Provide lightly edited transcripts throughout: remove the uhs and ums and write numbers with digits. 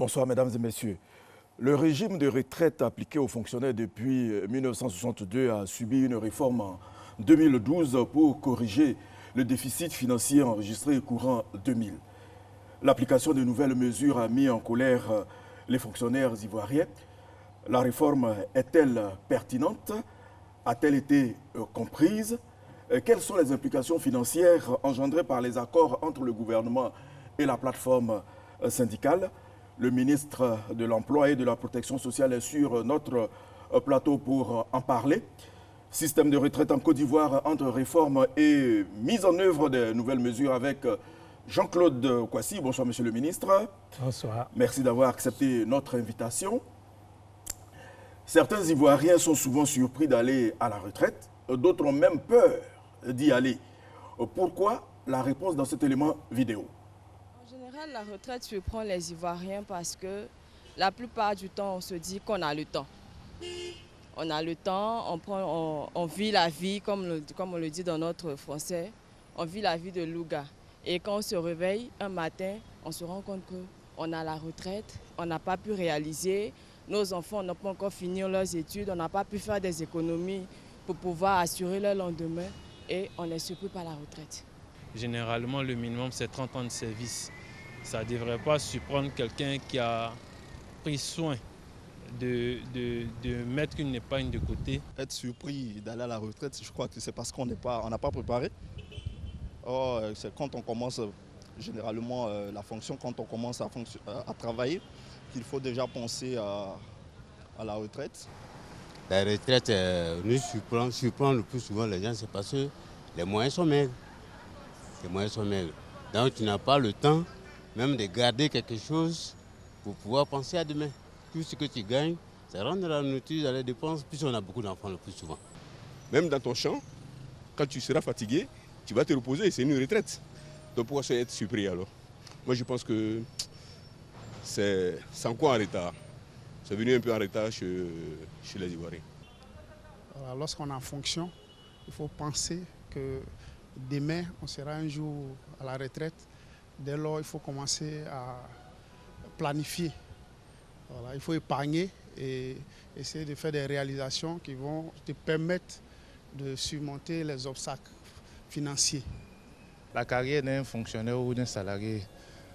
Bonsoir, mesdames et messieurs. Le régime de retraite appliqué aux fonctionnaires depuis 1962 a subi une réforme en 2012 pour corriger le déficit financier enregistré courant 2000. L'application de nouvelles mesures a mis en colère les fonctionnaires ivoiriens. La réforme est-elle pertinente? A-t-elle été comprise? Quelles sont les implications financières engendrées par les accords entre le gouvernement et la plateforme syndicale? Le ministre de l'Emploi et de la Protection sociale est sur notre plateau pour en parler. Système de retraite en Côte d'Ivoire entre réforme et mise en œuvre de nouvelles mesures avec Jean-Claude Kouassi. Bonsoir, monsieur le ministre. Bonsoir. Merci d'avoir accepté notre invitation. Certains Ivoiriens sont souvent surpris d'aller à la retraite. D'autres ont même peur d'y aller. Pourquoi? La réponse dans cet élément vidéo. En général, la retraite surprend les Ivoiriens parce que la plupart du temps, on se dit qu'on a le temps. On a le temps, on vit la vie, comme on le dit dans notre français, on vit la vie de Louga. Et quand on se réveille un matin, on se rend compte qu'on a la retraite, on n'a pas pu réaliser, nos enfants n'ont pas encore fini leurs études, on n'a pas pu faire des économies pour pouvoir assurer leur lendemain et on est surpris par la retraite. Généralement, le minimum, c'est 30 ans de service. Ça ne devrait pas surprendre quelqu'un qui a pris soin de mettre une épargne de côté. Être surpris d'aller à la retraite, je crois que c'est parce qu'on n'a pas préparé. Or, c'est quand on commence, généralement, la fonction, quand on commence à travailler, qu'il faut déjà penser à la retraite. La retraite nous surprend le plus souvent les gens, c'est parce que les moyens sont maigres. Les moyens sont maigres. Donc tu n'as pas le temps même de garder quelque chose pour pouvoir penser à demain. Tout ce que tu gagnes, ça rentre dans la nourriture, dans les dépenses, puis on a beaucoup d'enfants le plus souvent. Même dans ton champ, quand tu seras fatigué, tu vas te reposer et c'est une retraite. Donc pourquoi être surpris alors? Moi je pense que c'est encore en retard. C'est venu un peu en retard chez les Ivoiriens. Lorsqu'on est en fonction, il faut penser que demain, on sera un jour à la retraite. Dès lors, il faut commencer à planifier. Voilà, il faut épargner et essayer de faire des réalisations qui vont te permettre de surmonter les obstacles financiers. La carrière d'un fonctionnaire ou d'un salarié,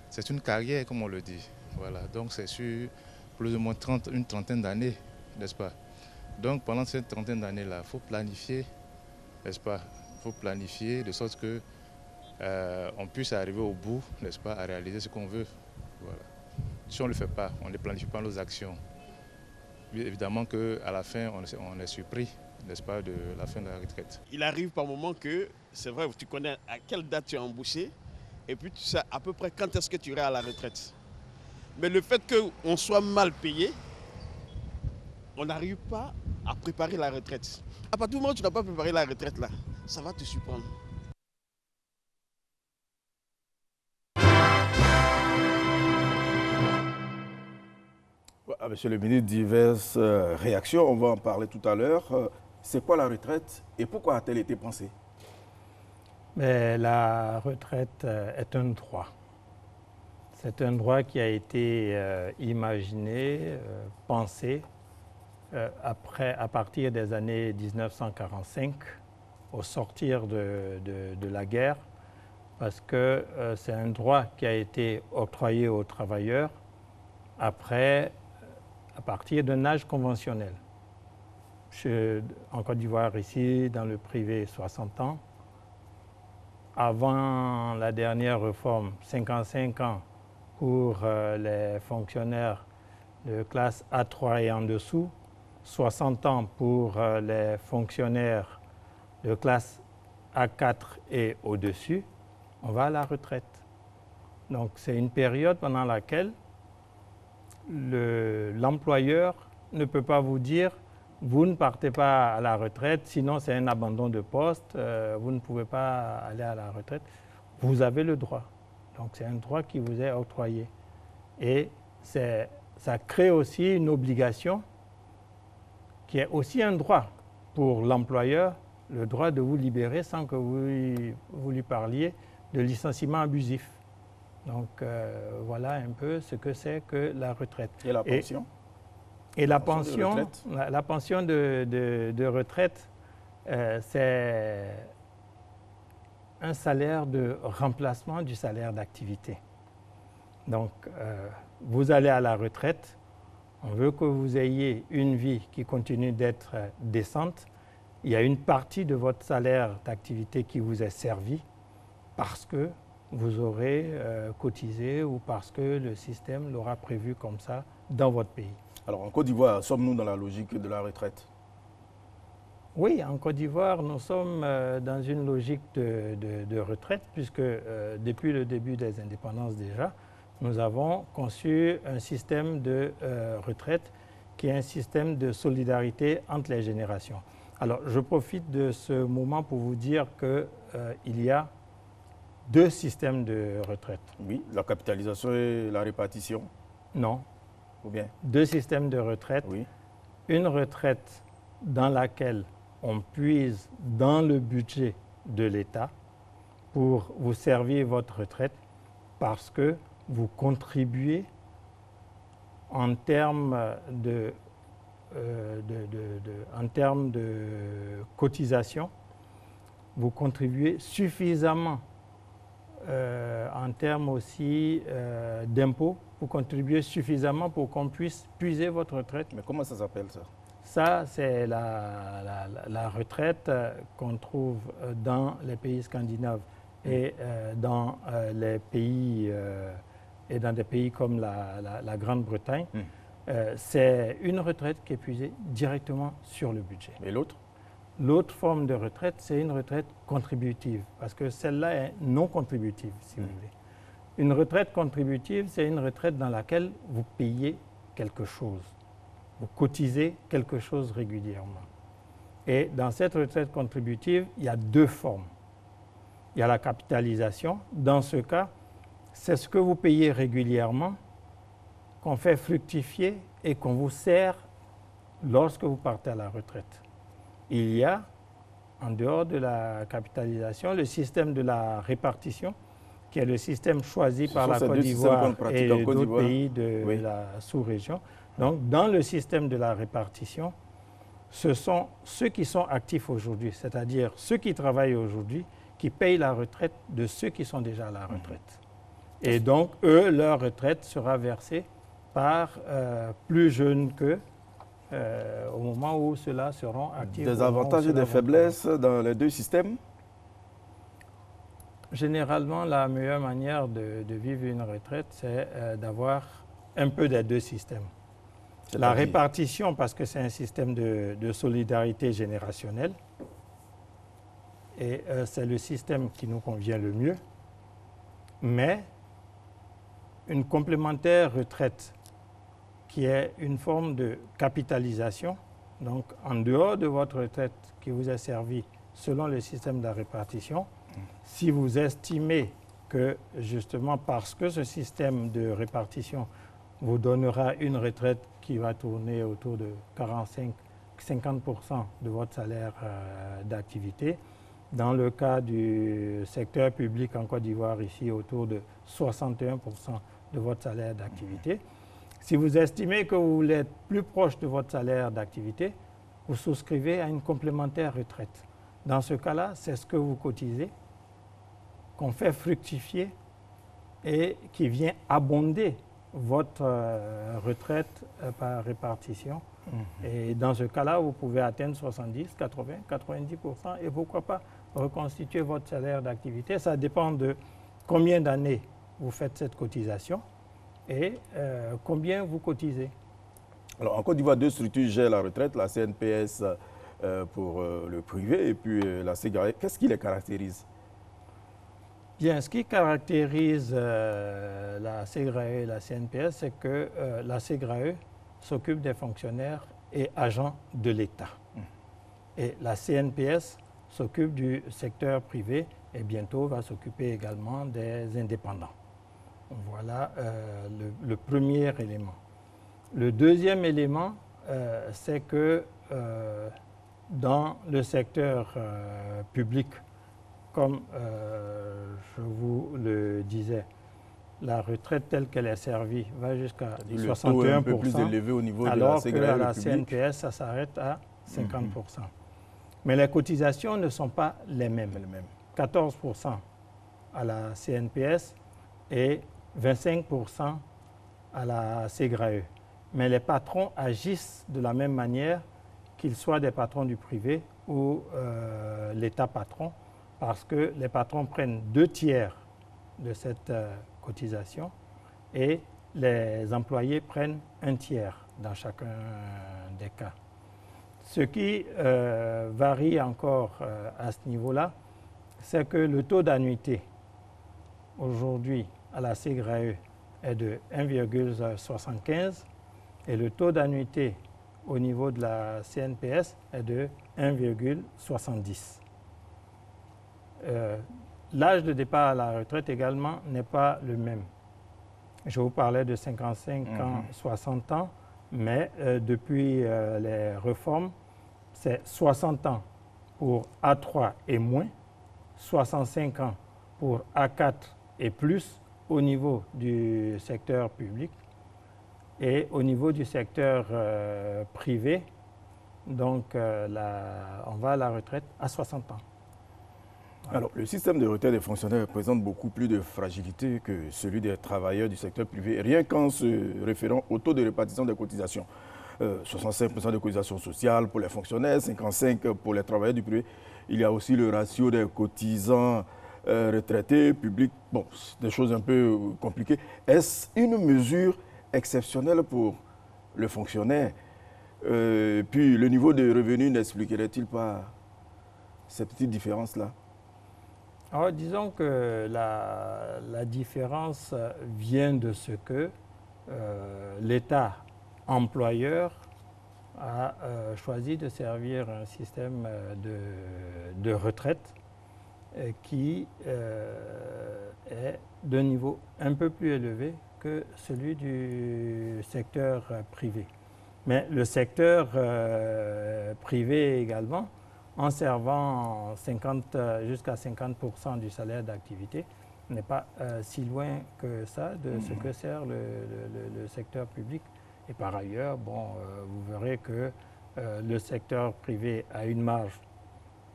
c'est une carrière, comme on le dit. Voilà, donc c'est sur plus ou moins une trentaine d'années, n'est-ce pas? Donc pendant cette trentaine d'années-là, il faut planifier, n'est-ce pas? Il faut planifier de sorte que on puisse arriver au bout, n'est-ce pas, à réaliser ce qu'on veut. Voilà. Si on ne le fait pas, on ne planifie pas nos actions. Évidemment qu'à la fin, on est surpris, n'est-ce pas, de la fin de la retraite. Il arrive par moment que, c'est vrai, tu connais à quelle date tu es embauché et puis tu sais à peu près quand est-ce que tu iras à la retraite. Mais le fait qu'on soit mal payé, on n'arrive pas à préparer la retraite. À partir du moment où tu n'as pas préparé la retraite, là, ça va te surprendre. Monsieur le ministre, diverses réactions, on va en parler tout à l'heure. C'est quoi la retraite et pourquoi a-t-elle été pensée? Mais la retraite est un droit. C'est un droit qui a été imaginé, pensé à partir des années 1945, au sortir de la guerre, parce que c'est un droit qui a été octroyé aux travailleurs à partir d'un âge conventionnel. En Côte d'Ivoire, ici, dans le privé, 60 ans. Avant la dernière réforme, 55 ans pour les fonctionnaires de classe A3 et en dessous, 60 ans pour les fonctionnaires de classe A4 et au-dessus, on va à la retraite. Donc c'est une période pendant laquelle l'employeur ne peut pas vous dire « vous ne partez pas à la retraite, sinon c'est un abandon de poste, vous ne pouvez pas aller à la retraite ». Vous avez le droit. Donc c'est un droit qui vous est octroyé. Et ça crée aussi une obligation qui est aussi un droit pour l'employeur, le droit de vous libérer sans que vous lui parliez de licenciement abusif. Donc voilà un peu ce que c'est que la retraite. Et la pension? Et la pension de retraite, c'est un salaire de remplacement du salaire d'activité. Donc, vous allez à la retraite, on veut que vous ayez une vie qui continue d'être décente. Il y a une partie de votre salaire d'activité qui vous est servi parce que vous aurez cotisé ou parce que le système l'aura prévu comme ça dans votre pays. Alors, en Côte d'Ivoire, sommes-nous dans la logique de la retraite? Oui, en Côte d'Ivoire, nous sommes dans une logique de retraite puisque depuis le début des indépendances déjà, nous avons conçu un système de retraite qui est un système de solidarité entre les générations. Alors, je profite de ce moment pour vous dire qu'il y a deux systèmes de retraite. Oui, la capitalisation et la répartition? Non. Ou bien? Deux systèmes de retraite. Oui. Une retraite dans laquelle on puise dans le budget de l'État pour vous servir votre retraite parce que vous contribuez en termes de cotisation, vous contribuez suffisamment en termes aussi d'impôts, vous contribuez suffisamment pour qu'on puisse puiser votre retraite. Mais comment ça s'appelle ça? Ça, c'est la retraite qu'on trouve dans les pays scandinaves et dans les pays et dans des pays comme la Grande-Bretagne. C'est une retraite qui est puisée directement sur le budget. Et l'autre? L'autre forme de retraite, c'est une retraite contributive, parce que celle-là est non contributive, si vous voulez. Une retraite contributive, c'est une retraite dans laquelle vous payez quelque chose. Vous cotisez quelque chose régulièrement. Et dans cette retraite contributive, il y a deux formes. Il y a la capitalisation. Dans ce cas, c'est ce que vous payez régulièrement qu'on fait fructifier et qu'on vous sert lorsque vous partez à la retraite. Il y a, en dehors de la capitalisation, le système de la répartition, qui est le système choisi par la Côte d'Ivoire et d'autres pays de la sous-région. Donc, dans le système de la répartition, ce sont ceux qui sont actifs aujourd'hui, c'est-à-dire ceux qui travaillent aujourd'hui, qui payent la retraite de ceux qui sont déjà à la retraite. Et donc, eux, leur retraite sera versée par plus jeunes qu'eux au moment où ceux-là seront actifs. Des avantages et des faiblesses dans les deux systèmes? Généralement, la meilleure manière de vivre une retraite, c'est d'avoir un peu des deux systèmes. La répartition, parce que c'est un système de solidarité générationnelle, et c'est le système qui nous convient le mieux, mais une complémentaire retraite qui est une forme de capitalisation, donc en dehors de votre retraite qui vous est servie selon le système de la répartition, si vous estimez que justement parce que ce système de répartition vous donnera une retraite qui va tourner autour de 45-50% de votre salaire d'activité, dans le cas du secteur public en Côte d'Ivoire, ici autour de 61% de votre salaire d'activité. Si vous estimez que vous voulez être plus proche de votre salaire d'activité, vous souscrivez à une complémentaire retraite. Dans ce cas-là, c'est ce que vous cotisez, qu'on fait fructifier et qui vient abonder votre retraite par répartition. Et dans ce cas-là, vous pouvez atteindre 70, 80, 90% et pourquoi pas reconstituer votre salaire d'activité. Ça dépend de combien d'années vous faites cette cotisation et combien vous cotisez. Alors, en Côte d'Ivoire, deux structures gèrent la retraite, la CNPS pour le privé et puis la CEGRAE. Qu'est-ce qui les caractérise? Bien, ce qui caractérise la CEGRAE et la CNPS, c'est que la CEGRAE s'occupe des fonctionnaires et agents de l'État. Et la CNPS s'occupe du secteur privé et bientôt va s'occuper également des indépendants. Voilà le premier élément. Le deuxième élément, c'est que dans le secteur public, comme je vous le disais, la retraite telle qu'elle est servie va jusqu'à 61%, le taux est un peu plus élevé au niveau de la alors sécurité qu'à la publique. CNPS, ça s'arrête à 50%. Mais les cotisations ne sont pas les mêmes. 14% à la CNPS et 25% à la SEGRAE. Mais les patrons agissent de la même manière qu'ils soient des patrons du privé ou l'État patron, parce que les patrons prennent 2/3 de cette cotisation et les employés prennent 1/3 dans chacun des cas. Ce qui varie encore à ce niveau-là, c'est que le taux d'annuité aujourd'hui à la SEGRAE est de 1,75 et le taux d'annuité au niveau de la CNPS est de 1,70. L'âge de départ à la retraite également n'est pas le même. Je vous parlais de 55 ans, 60 ans, mais depuis les réformes, c'est 60 ans pour A3 et moins, 65 ans pour A4 et plus au niveau du secteur public et au niveau du secteur privé. Donc, on va à la retraite à 60 ans. Voilà. Alors, le système de retraite des fonctionnaires présente beaucoup plus de fragilité que celui des travailleurs du secteur privé, rien qu'en se référant au taux de répartition des cotisations. 65% de cotisations sociales pour les fonctionnaires, 55% pour les travailleurs du privé. Il y a aussi le ratio des cotisants retraités, publics, bon, des choses un peu compliquées. Est-ce une mesure exceptionnelle pour le fonctionnaire? Puis le niveau de revenu n'expliquerait-il pas ces petites différences-là? Alors, disons que la différence vient de ce que l'État employeur a choisi de servir un système de retraite qui est d'un niveau un peu plus élevé que celui du secteur privé. Mais le secteur privé également, en servant jusqu'à 50% du salaire d'activité, n'est pas si loin que ça de ce que sert le secteur public. Et par ailleurs, bon, vous verrez que le secteur privé a une marge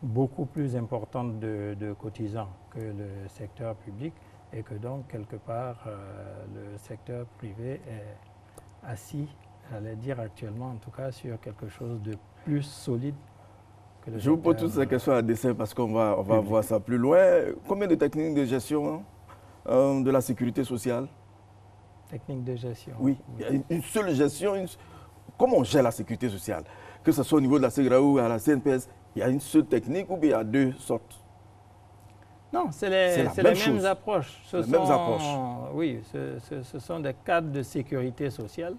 beaucoup plus importante de cotisants que le secteur public et que donc, quelque part, le secteur privé est assis, j'allais dire actuellement en tout cas, sur quelque chose de plus solide. Je vous pose toutes ces questions à dessein parce qu'on va voir ça plus loin. Combien de techniques de gestion de la sécurité sociale? Technique de gestion? Oui, il y a une seule gestion. Comment on gère la sécurité sociale? Que ce soit au niveau de la SEGRAE ou à la CNPS, il y a une seule technique ou bien il y a deux sortes? Non, c'est les mêmes approches. Oui, ce sont des cadres de sécurité sociale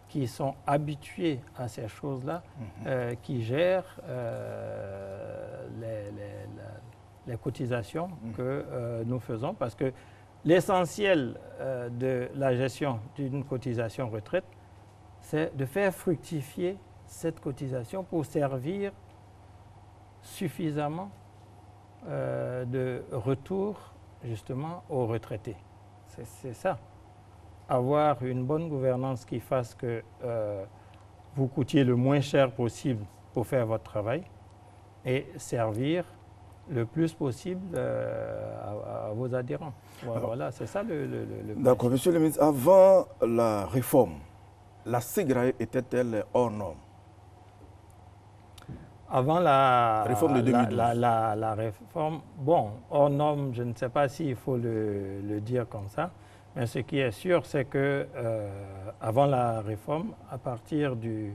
qui sont habitués à ces choses-là, qui gèrent les cotisations que nous faisons. Parce que l'essentiel de la gestion d'une cotisation retraite, c'est de faire fructifier cette cotisation pour servir suffisamment de retour justement aux retraités. C'est ça. Avoir une bonne gouvernance qui fasse que vous coûtiez le moins cher possible pour faire votre travail et servir le plus possible à vos adhérents. Voilà, c'est ça le D'accord, monsieur le ministre, avant la réforme, la SEGRAE était-elle hors norme? Avant la réforme de 2012. La réforme, bon, hors norme, je ne sais pas s'il faut le dire comme ça, mais ce qui est sûr, c'est que avant la réforme, à partir du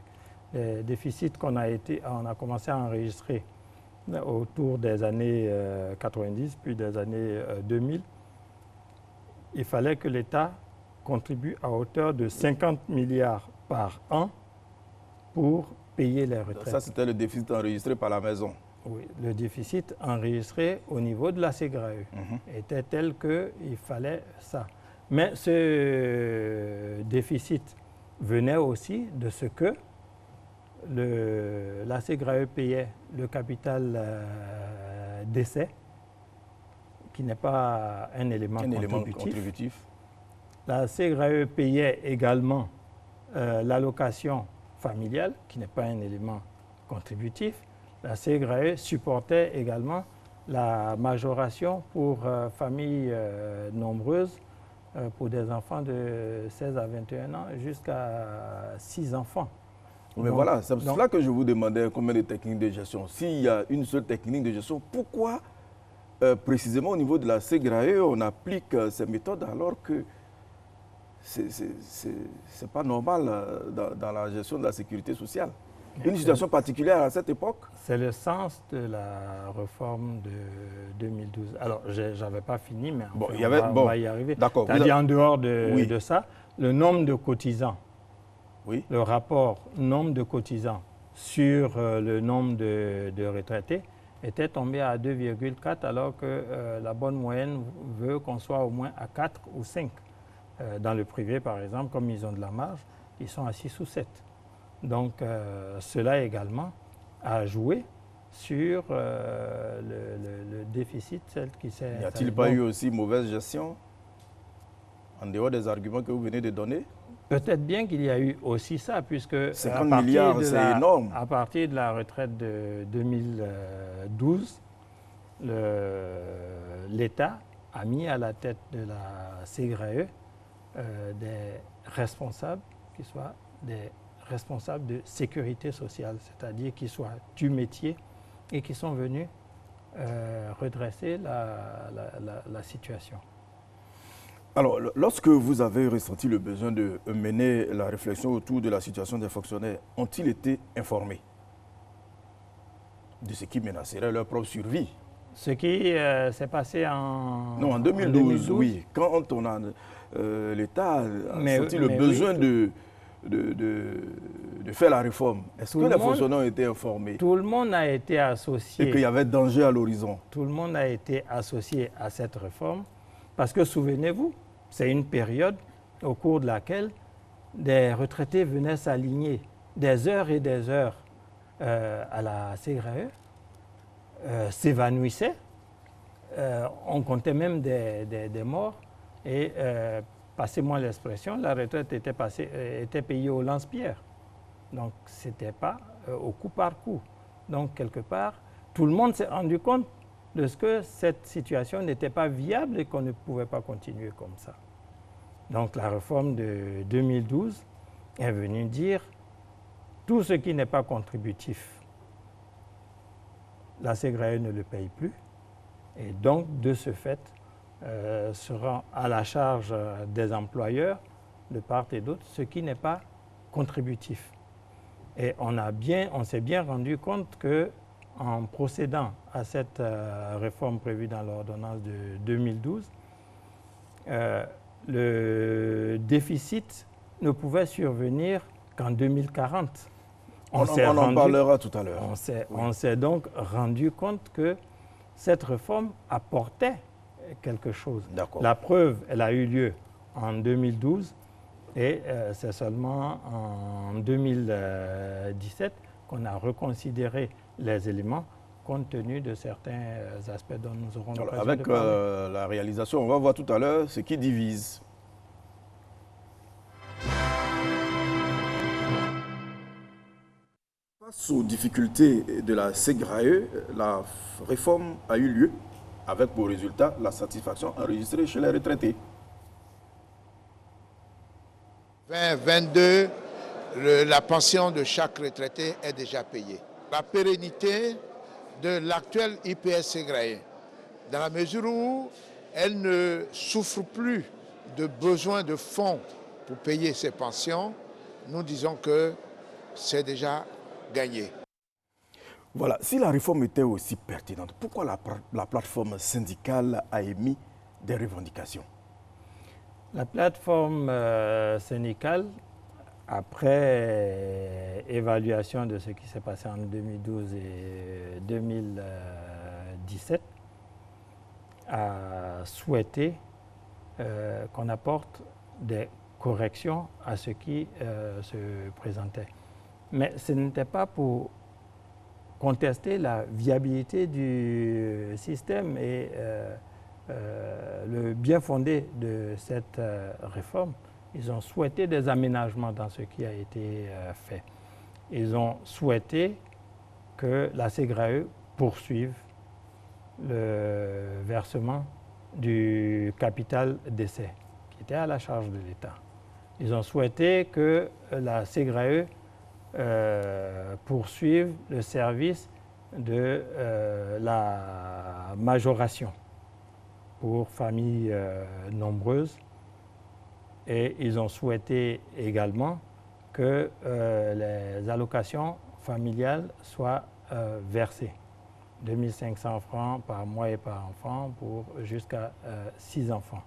déficit qu'on a commencé à enregistrer autour des années 90, puis des années 2000, il fallait que l'État contribue à hauteur de 50 milliards par an pour payer les retraites. Ça, c'était le déficit enregistré par la maison. Oui, le déficit enregistré au niveau de la SEGRAE était tel qu'il fallait ça. Mais ce déficit venait aussi de ce que la SEGRAE payait le capital décès, qui n'est pas un élément contributif. La CGRAE payait également l'allocation familiale, qui n'est pas un élément contributif. La CGRAE supportait également la majoration pour familles nombreuses, pour des enfants de 16 à 21 ans jusqu'à 6 enfants. Mais donc, voilà, c'est pour cela que je vous demandais combien de techniques de gestion. S'il y a une seule technique de gestion, pourquoi précisément au niveau de la CGRAE, on applique ces méthodes alors que ce n'est pas normal dans la gestion de la sécurité sociale? Une situation particulière à cette époque? C'est le sens de la réforme de 2012. Alors, je n'avais pas fini, mais on va y arriver. D'accord. C'est-à-dire, en dehors de ça, le nombre de cotisants, le rapport nombre de cotisants sur le nombre de retraités était tombé à 2,4, alors que la bonne moyenne veut qu'on soit au moins à 4 ou 5. Dans le privé, par exemple, comme ils ont de la marge, ils sont à 6 ou 7. Donc, cela également a joué sur le déficit, celle qui s'est... N'y a-t-il pas eu aussi mauvaise gestion, en dehors des arguments que vous venez de donner? Peut-être bien qu'il y a eu aussi ça, puisque 50 milliards, c'est énorme. À partir de la retraite de 2012, l'État a mis à la tête de la CGRAE des responsables qui soient des responsables de sécurité sociale, c'est-à-dire qui soient du métier et qui sont venus redresser la situation. Alors, lorsque vous avez ressenti le besoin de mener la réflexion autour de la situation des fonctionnaires, ont-ils été informés de ce qui menacerait leur propre survie? Ce qui s'est passé en... Non, en 2012, oui. Quand on a... l'État a senti le besoin de faire la réforme. Est-ce que les fonctionnaires ont été informés? Tout le monde a été associé. Et qu'il y avait danger à l'horizon? Tout le monde a été associé à cette réforme parce que, souvenez-vous, c'est une période au cours de laquelle des retraités venaient s'aligner des heures et des heures à la CGRAE, s'évanouissaient, on comptait même des morts et, passez-moi l'expression, la retraite était payée au lance-pierre. Donc, ce n'était pas au coup par coup. Donc, quelque part, tout le monde s'est rendu compte de ce que cette situation n'était pas viable et qu'on ne pouvait pas continuer comme ça. Donc, la réforme de 2012 est venue dire tout ce qui n'est pas contributif, la CGRAE ne le paye plus. Et donc, de ce fait, sera à la charge des employeurs de part et d'autre, ce qui n'est pas contributif. Et on s'est bien rendu compte qu'en procédant à cette réforme prévue dans l'ordonnance de 2012, le déficit ne pouvait survenir qu'en 2040. On en parlera tout à l'heure. On s'est donc rendu compte que cette réforme apportait quelque chose. La preuve, elle a eu lieu en 2012 et c'est seulement en 2017 qu'on a reconsidéré les éléments compte tenu de certains aspects dont nous aurons l'occasion de parler. Avec la réalisation, on va voir tout à l'heure ce qui divise. Face aux difficultés de la CGRAE, la réforme a eu lieu avec pour résultat la satisfaction enregistrée chez les retraités. 2022, la pension de chaque retraité est déjà payée. La pérennité de l'actuelle IPS CGRAE, dans la mesure où elle ne souffre plus de besoin de fonds pour payer ses pensions, nous disons que c'est déjà gagné. Voilà, si la réforme était aussi pertinente, pourquoi la plateforme syndicale a émis des revendications? La plateforme syndicale, après évaluation de ce qui s'est passé en 2012 et 2017, a souhaité qu'on apporte des corrections à ce qui se présentait. Mais ce n'était pas pour contester la viabilité du système et le bien fondé de cette réforme, ils ont souhaité des aménagements dans ce qui a été fait. Ils ont souhaité que la SEGRAE poursuive le versement du capital décès qui était à la charge de l'État. Ils ont souhaité que la SEGRAE poursuive le service de la majoration pour familles nombreuses. Et ils ont souhaité également que les allocations familiales soient versées. 2 500 francs par mois et par enfant pour jusqu'à 6 enfants.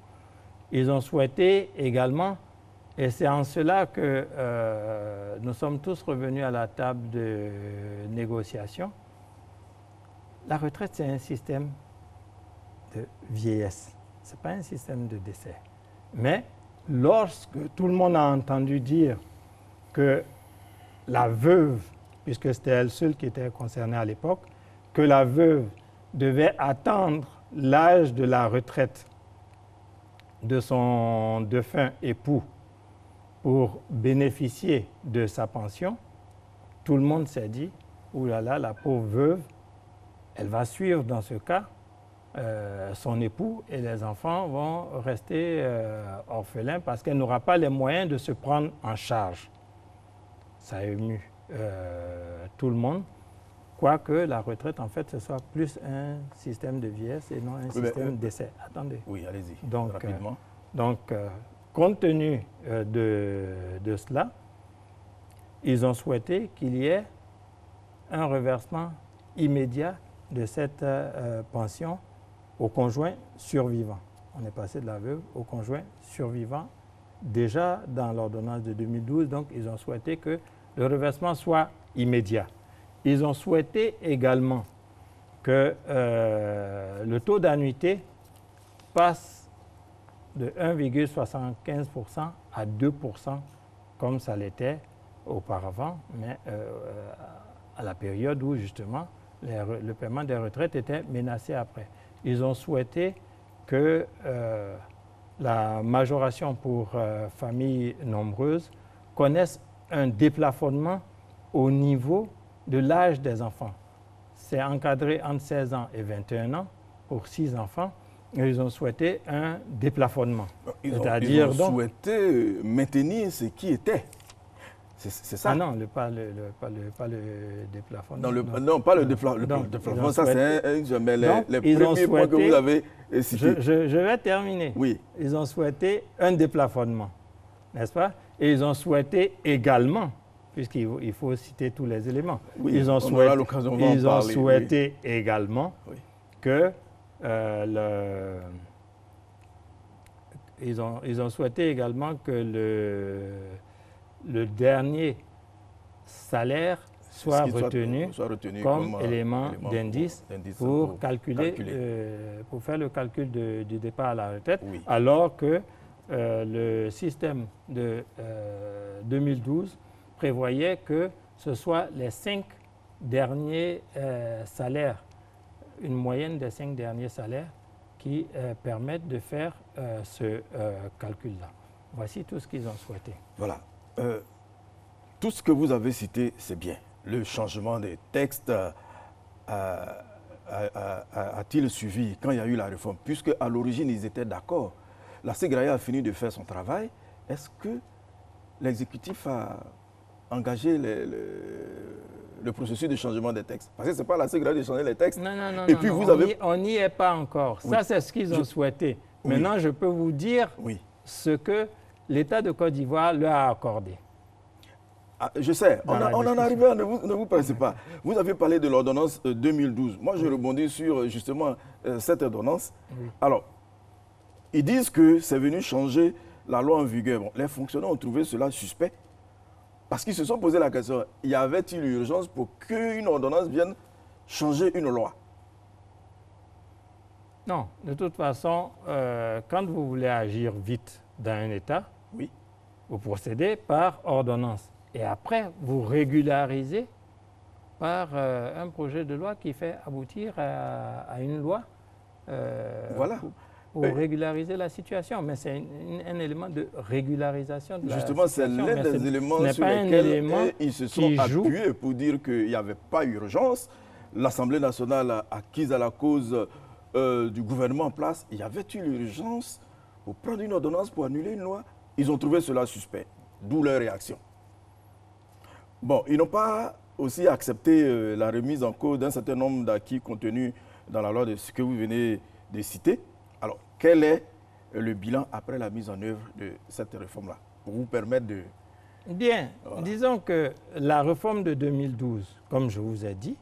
Ils ont souhaité également, et c'est en cela que nous sommes tous revenus à la table de négociation, la retraite c'est un système de vieillesse, ce n'est pas un système de décès. Mais lorsque tout le monde a entendu dire que la veuve, puisque c'était elle seule qui était concernée à l'époque, que la veuve devait attendre l'âge de la retraite de son défunt époux pour bénéficier de sa pension, tout le monde s'est dit, oulala, la pauvre veuve, elle va suivre dans ce cas son époux et les enfants vont rester orphelins parce qu'elle n'aura pas les moyens de se prendre en charge. Ça a ému tout le monde, quoique la retraite, en fait, ce soit plus un système de vieillesse et non un système d'essai. Attendez. Oui, allez-y, donc, rapidement. Compte tenu de cela, ils ont souhaité qu'il y ait un reversement immédiat de cette pension au conjoint survivant. On est passé de la veuve au conjoint survivant déjà dans l'ordonnance de 2012, donc ils ont souhaité que le reversement soit immédiat. Ils ont souhaité également que le taux d'annuité passe de 1,75% à 2%, comme ça l'était auparavant, mais à la période où justement le paiement des retraites était menacé après. Ils ont souhaité que la majoration pour familles nombreuses connaisse un déplafonnement au niveau de l'âge des enfants. C'est encadré entre 16 ans et 21 ans pour 6 enfants. Et ils ont souhaité un déplafonnement. Ils ont souhaité maintenir ce qui était. C'est ça? Ah non, pas le déplafonnement. Non, pas le déplafonnement. Ça, c'est les premiers points que vous avez cités. Je vais terminer. Oui. Ils ont souhaité un déplafonnement, n'est-ce pas? Et ils ont souhaité également, puisqu'il faut citer tous les éléments, oui, ils ont souhaité également que ils ont souhaité également que le dernier salaire soit retenu comme élément d'indice pour calculer. Pour faire le calcul du départ à la retraite, oui. Alors que le système de 2012 prévoyait que ce soit les 5 derniers salaires, une moyenne des 5 derniers salaires qui permettent de faire ce calcul-là. Voici tout ce qu'ils ont souhaité. Voilà. Tout ce que vous avez cité, c'est bien. Le changement des textes a-t-il suivi quand il y a eu la réforme? Puisque à l'origine, ils étaient d'accord. La SEGRAE a fini de faire son travail. Est-ce que l'exécutif a engagé le processus de changement des textes? Parce que ce n'est pas la SEGRAE de changer les textes. Non, et puis non, vous avez... on n'y est pas encore. Oui. Ça, c'est ce qu'ils ont souhaité. Oui. Maintenant, je peux vous dire ce que l'État de Côte d'Ivoire leur a accordé. Ah, je sais, on en arrive à, ne vous pressez pas. Vous avez parlé de l'ordonnance 2012. Moi, je rebondis sur justement cette ordonnance. Oui. Alors, ils disent que c'est venu changer la loi en vigueur. Bon, les fonctionnaires ont trouvé cela suspect parce qu'ils se sont posé la question, y avait-il urgence pour qu'une ordonnance vienne changer une loi? Non, de toute façon, quand vous voulez agir vite dans un État, oui, vous procédez par ordonnance. Et après, vous régularisez par un projet de loi qui fait aboutir à une loi. Voilà. pour régulariser la situation. Mais c'est un élément de régularisation de Justement, la situation. Justement, c'est l'un des éléments sur lesquels ils se sont appuyés pour dire qu'il n'y avait pas urgence. L'Assemblée nationale a acquise à la cause du gouvernement en place. Y avait-il urgence pour prendre une ordonnance pour annuler une loi? Ils ont trouvé cela suspect, d'où leur réaction. Bon, ils n'ont pas aussi accepté la remise en cause d'un certain nombre d'acquis contenus dans la loi de ce que vous venez de citer. Alors, quel est le bilan après la mise en œuvre de cette réforme-là, pour vous permettre de... Bien, disons que la réforme de 2012, comme je vous ai dit,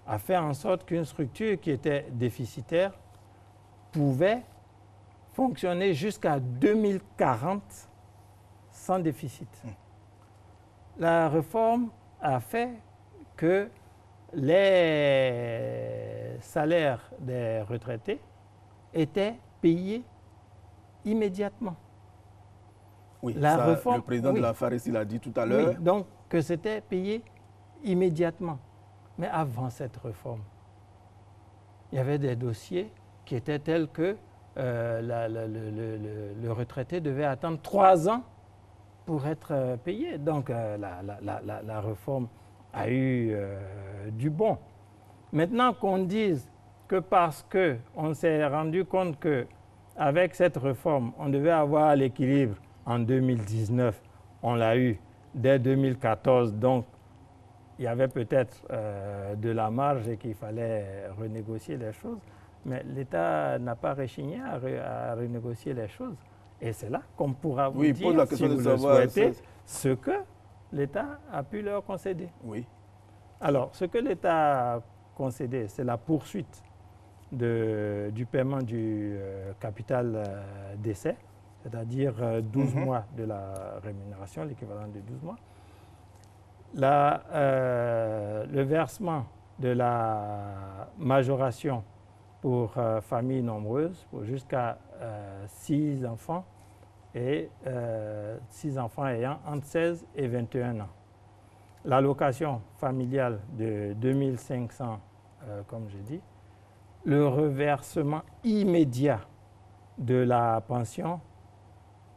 a fait en sorte qu'une structure qui était déficitaire pouvait fonctionner jusqu'à 2040 sans déficit. La réforme a fait que les salaires des retraités étaient payés immédiatement. Oui, le président de la FARES l'a dit tout à l'heure. Oui, donc que c'était payé immédiatement. Mais avant cette réforme, il y avait des dossiers qui étaient tels que le retraité devait attendre 3 ans pour être payé. Donc la réforme a eu du bon. Maintenant qu'on dise que parce qu'on s'est rendu compte qu'avec cette réforme, on devait avoir l'équilibre en 2019, on l'a eu dès 2014, donc il y avait peut-être de la marge et qu'il fallait renégocier les choses, mais l'État n'a pas rechigné à renégocier les choses. Et c'est là qu'on pourra vous dire, pose la question si vous le souhaitez, ce que l'État a pu leur concéder. Oui. Alors, ce que l'État a concédé, c'est la poursuite du paiement du capital d'essai, c'est-à-dire 12 mois de la rémunération, l'équivalent de 12 mois. Le versement de la majoration pour familles nombreuses, pour jusqu'à 6 enfants, et 6 enfants ayant entre 16 et 21 ans. L'allocation familiale de 2500, comme je dis, le reversement immédiat de la pension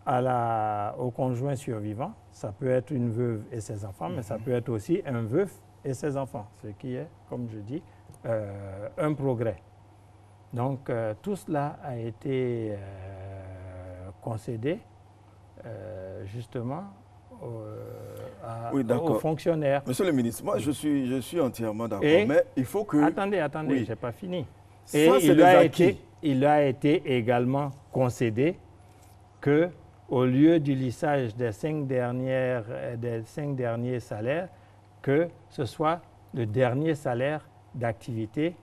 au conjoint survivant. Ça peut être une veuve et ses enfants, mais ça peut être aussi un veuf et ses enfants, ce qui est, comme je dis, un progrès. Donc, tout cela a été concédé, justement, aux fonctionnaires. Monsieur le ministre, moi, je suis entièrement d'accord, mais il faut que... Attendez, oui. Je n'ai pas fini. Et il a été également concédé que, au lieu du lissage des 5 derniers salaires, que ce soit le dernier salaire d'activité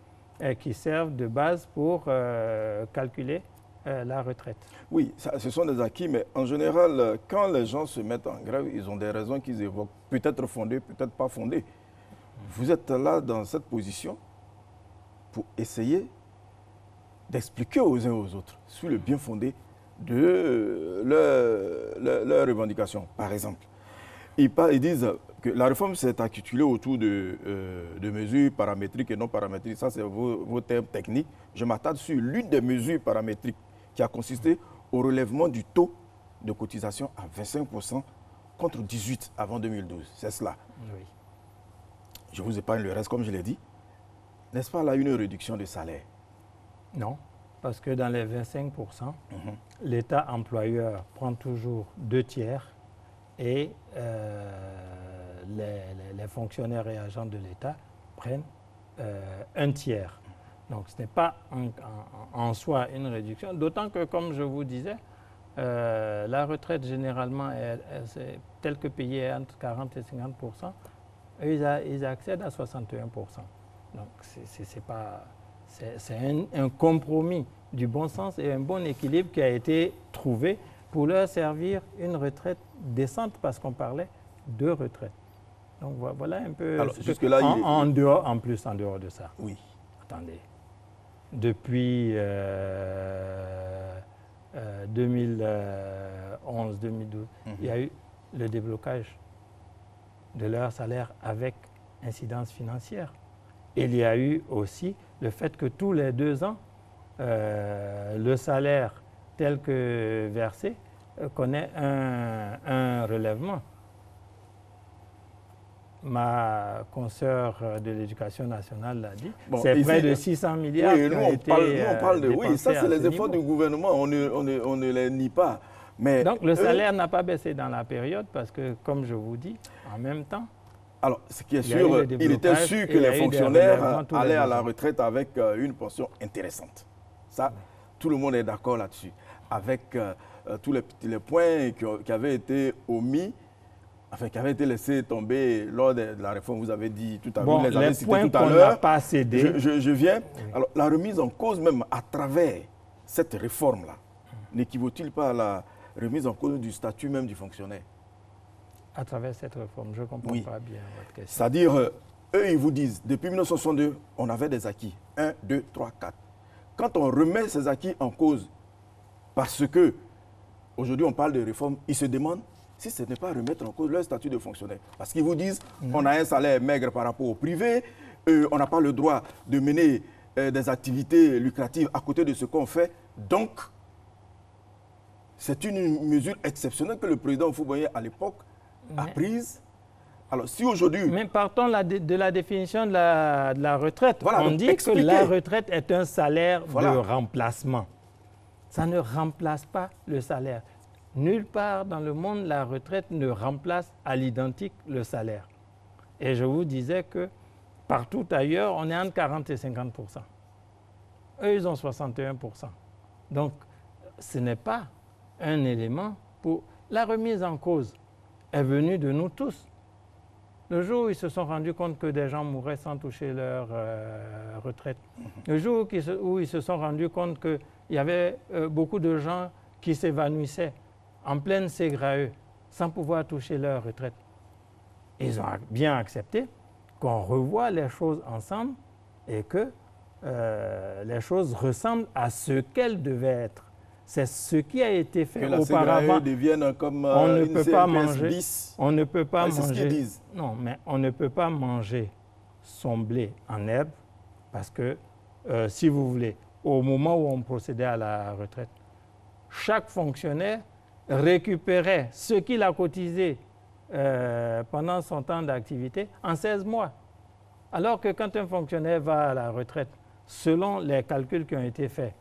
qui serve de base pour calculer la retraite. Oui, ce sont des acquis, mais en général, quand les gens se mettent en grève, ils ont des raisons qu'ils évoquent, peut-être fondées, peut-être pas fondées. Vous êtes là dans cette position pour essayer d'expliquer aux uns aux autres sur le bien fondé de leurs revendications, par exemple. Ils disent que la réforme s'est articulée autour de mesures paramétriques et non paramétriques. Ça, c'est vos termes techniques. Je m'attarde sur l'une des mesures paramétriques qui a consisté au relèvement du taux de cotisation à 25% contre 18% avant 2012. C'est cela. Oui. Je vous épargne le reste, comme je l'ai dit. N'est-ce pas là une réduction de salaire? Non. Parce que dans les 25%, l'État employeur prend toujours 2/3 et les fonctionnaires et agents de l'État prennent 1/3. Donc ce n'est pas en soi une réduction, d'autant que, comme je vous disais, la retraite généralement, telle que payée entre 40 et 50%, ils accèdent à 61%. Donc c'est un compromis du bon sens et un bon équilibre qui a été trouvé pour leur servir une retraite décente, parce qu'on parlait de retraite. Donc voilà un peu. Alors, jusque-là, en dehors de ça. Oui. Attendez. Depuis 2011-2012, il y a eu le déblocage de leur salaire avec incidence financière. Et il y a eu aussi le fait que tous les 2 ans, le salaire tel que versé connaît un relèvement. Ma consoeur de l'Éducation nationale l'a dit. Bon, c'est près de 600 milliards qui ont été oui, ça c'est les efforts du gouvernement, on ne les nie pas. Mais donc le salaire n'a pas baissé dans la période parce que, comme je vous dis, en même temps, alors, ce qui est sûr, il était sûr que les fonctionnaires allaient à la retraite avec une pension intéressante. Ça, tout le monde est d'accord là-dessus. Avec tous les points qui avaient été omis, enfin, qui avaient été laissés tomber lors de la réforme, vous avez dit tout à l'heure, bon, vous les avez cités points tout à qu'on l'heure. n'a pas cédé. Je viens. Oui. Alors, la remise en cause même à travers cette réforme-là, n'équivaut-il pas à la remise en cause du statut même du fonctionnaire? À travers cette réforme, je ne comprends pas bien votre question. C'est-à-dire, eux, ils vous disent, depuis 1962, on avait des acquis. 1, 2, 3, 4. Quand on remet ces acquis en cause, parce que aujourd'hui on parle de réforme, ils se demandent si ce n'est pas remettre en cause leur statut de fonctionnaire. Parce qu'ils vous disent, on a un salaire maigre par rapport au privé, on n'a pas le droit de mener des activités lucratives à côté de ce qu'on fait. Donc, c'est une mesure exceptionnelle que le président Houphouët-Boigny, à l'époque, a prise. Alors, si aujourd'hui... Mais partons de la définition de la retraite. Voilà, on dit que la retraite est un salaire de remplacement. Ça ne remplace pas le salaire. Nulle part dans le monde, la retraite ne remplace à l'identique le salaire. Et je vous disais que partout ailleurs, on est entre 40 et 50%. Eux, ils ont 61%. Donc, ce n'est pas un élément pour... La remise en cause est venue de nous tous. Le jour où ils se sont rendus compte que des gens mouraient sans toucher leur retraite, le jour où ils se sont rendus compte qu'il y avait beaucoup de gens qui s'évanouissaient en pleine CGRAE sans pouvoir toucher leur retraite, ils ont bien accepté qu'on revoie les choses ensemble et que les choses ressemblent à ce qu'elles devaient être. C'est ce qui a été fait auparavant. Devienne comme on ne une peut pas CRPS manger. bis. On ne peut pas C'est ce qu'ils manger. disent. Non, mais on ne peut pas manger son blé en herbe parce que, si vous voulez, au moment où on procédait à la retraite, chaque fonctionnaire récupérait ce qu'il a cotisé pendant son temps d'activité en 16 mois. Alors que quand un fonctionnaire va à la retraite, selon les calculs qui ont été faits,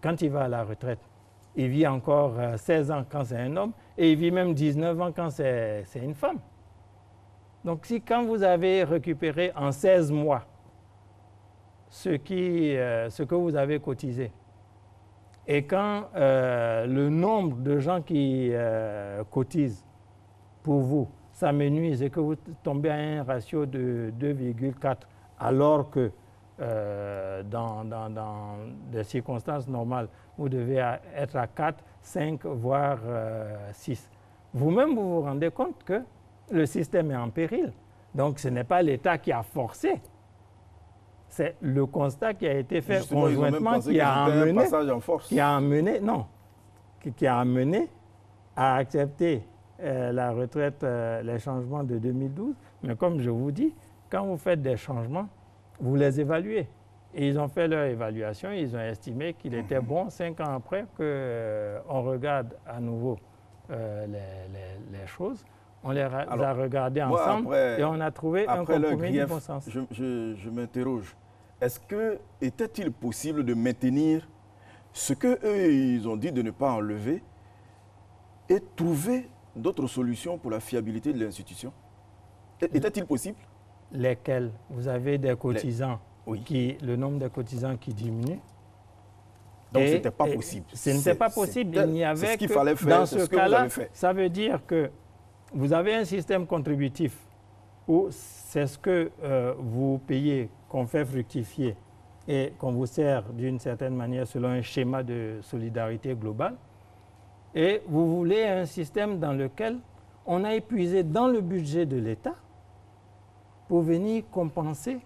quand il va à la retraite, il vit encore 16 ans quand c'est un homme et il vit même 19 ans quand c'est une femme. Donc quand vous avez récupéré en 16 mois ce que vous avez cotisé et quand le nombre de gens qui cotisent pour vous s'amenuise et que vous tombez à un ratio de 2,4 alors que dans des circonstances normales, vous devez être à 4, 5, voire 6. Vous-même, vous vous rendez compte que le système est en péril. Donc, ce n'est pas l'État qui a forcé. C'est le constat qui a été fait Justement, conjointement qui a amené à accepter la retraite, les changements de 2012. Mais comme je vous dis, quand vous faites des changements, vous les évaluez. Et ils ont fait leur évaluation, ils ont estimé qu'il était bon 5 ans après qu'on regarde à nouveau les choses. On les a regardées ensemble et on a trouvé un compromis du bon sens. Je m'interroge. Est-ce que était-il possible de maintenir ce qu'eux, ils ont dit de ne pas enlever et trouver d'autres solutions pour la fiabilité de l'institution? Était-il possible? Lesquels? Vous avez des cotisants, le nombre de cotisants qui diminue. Donc ce n'était pas possible. Ce n'était pas possible. Il n'y avait ce qu'il fallait faire, dans ce cas-là, ça veut dire que vous avez un système contributif où c'est ce que vous payez qu'on fait fructifier et qu'on vous sert d'une certaine manière selon un schéma de solidarité globale. Et vous voulez un système dans lequel on a épuisé dans le budget de l'État pour venir compenser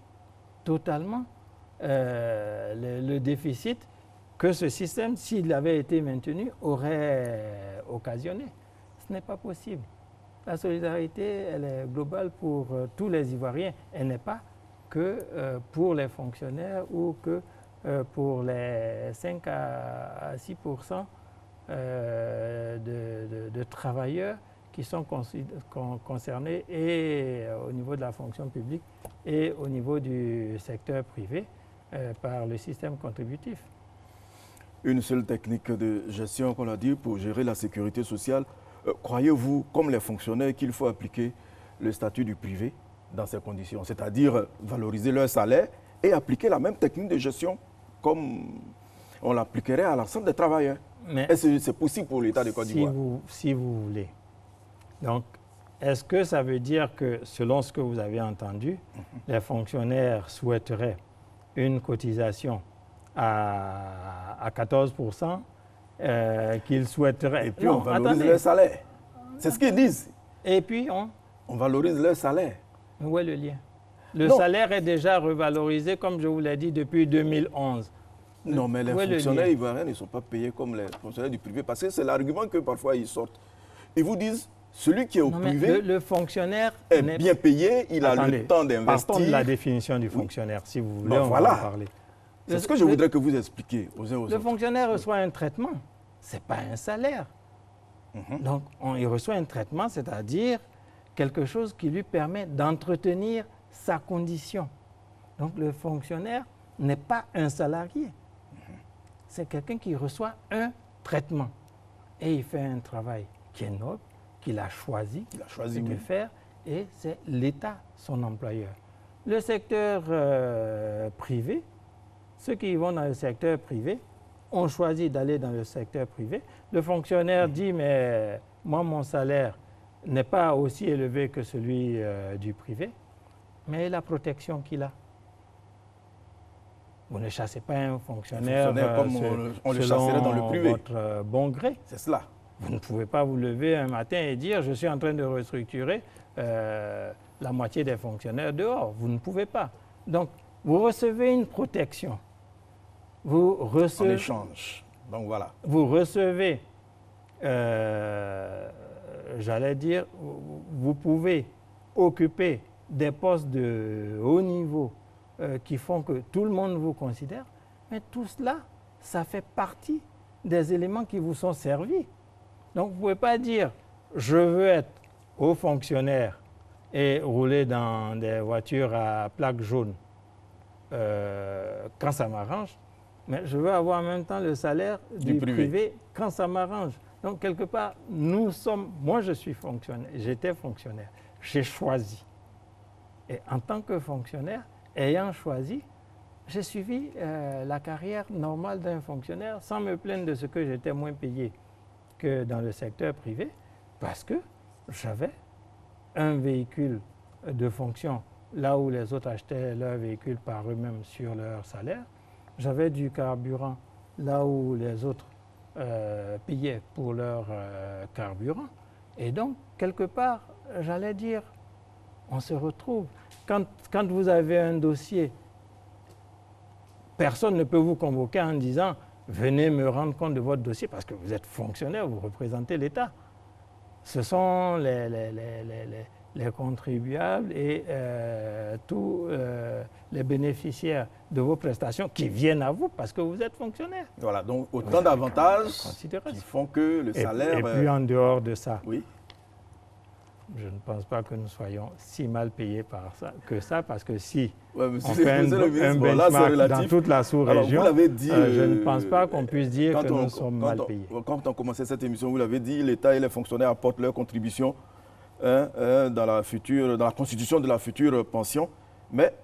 totalement le déficit que ce système, s'il avait été maintenu, aurait occasionné. Ce n'est pas possible. La solidarité, elle est globale pour tous les Ivoiriens. Elle n'est pas que pour les fonctionnaires ou que pour les 5 à 6% de travailleurs qui sont concernés et au niveau de la fonction publique et au niveau du secteur privé par le système contributif. Une seule technique de gestion qu'on a dit pour gérer la sécurité sociale. Croyez-vous, comme les fonctionnaires, qu'il faut appliquer le statut du privé dans ces conditions, c'est-à-dire valoriser leur salaire et appliquer la même technique de gestion comme on l'appliquerait à l'ensemble des travailleurs? Est-ce que c'est possible pour l'État de Côte d'Ivoire? Si vous voulez. Donc, est-ce que ça veut dire que, selon ce que vous avez entendu, les fonctionnaires souhaiteraient une cotisation à 14%, qu'ils souhaiteraient... Et puis on valorise leur salaire. C'est ce qu'ils disent. Et puis on valorise leur salaire. Où est le lien? Le salaire est déjà revalorisé, comme je vous l'ai dit, depuis 2011. Non, mais les fonctionnaires ivoiriens ne sont pas payés comme les fonctionnaires du privé, parce que c'est l'argument que parfois ils sortent. Ils vous disent, celui qui est au privé le fonctionnaire est bien payé, il a le temps d'investir. Partons de la définition du fonctionnaire, si vous voulez, on va en parler. C'est ce que je voudrais que vous expliquiez aux uns aux autres. Le fonctionnaire reçoit un traitement, ce n'est pas un salaire. Donc, il reçoit un traitement, c'est-à-dire quelque chose qui lui permet d'entretenir sa condition. Donc, le fonctionnaire n'est pas un salarié. C'est quelqu'un qui reçoit un traitement. Et il fait un travail qui est noble, qu'il a choisi de faire, et c'est l'État, son employeur. Le secteur privé, ceux qui vont dans le secteur privé ont choisi d'aller dans le secteur privé. Le fonctionnaire dit, mais moi, mon salaire n'est pas aussi élevé que celui du privé, mais la protection qu'il a. Vous ne chassez pas un fonctionnaire comme on le chasserait dans le privé. Votre bon gré. C'est cela. Vous ne pouvez pas vous lever un matin et dire, je suis en train de restructurer la moitié des fonctionnaires dehors. Vous ne pouvez pas. Donc, vous recevez une protection. En échange. Donc voilà. Vous recevez, j'allais dire, vous pouvez occuper des postes de haut niveau qui font que tout le monde vous considère, mais tout cela, ça fait partie des éléments qui vous sont servis. Donc vous ne pouvez pas dire, je veux être haut fonctionnaire et rouler dans des voitures à plaque jaune quand ça m'arrange, mais je veux avoir en même temps le salaire du privé quand ça m'arrange. Donc, quelque part, moi je suis fonctionnaire, j'étais fonctionnaire, j'ai choisi. Et en tant que fonctionnaire, ayant choisi, j'ai suivi la carrière normale d'un fonctionnaire sans me plaindre de ce que j'étais moins payé que dans le secteur privé, parce que j'avais un véhicule de fonction là où les autres achetaient leur véhicule par eux-mêmes sur leur salaire. J'avais du carburant là où les autres payaient pour leur carburant. Et donc, quelque part, j'allais dire, on se retrouve. Quand vous avez un dossier, personne ne peut vous convoquer en disant « Venez me rendre compte de votre dossier » parce que vous êtes fonctionnaire, vous représentez l'État. Ce sont les contribuables et tous les bénéficiaires de vos prestations qui viennent à vous parce que vous êtes fonctionnaire. Voilà, donc autant d'avantages qui font que le salaire... Et puis en dehors de ça, oui. Je ne pense pas que nous soyons si mal payés que ça, parce que si on fait un benchmark dans toute la sous-région, je ne pense pas qu'on puisse dire que nous sommes mal payés. Quand on commençait cette émission, vous l'avez dit, l'État et les fonctionnaires apportent leur contribution dans la constitution de la future pension, mais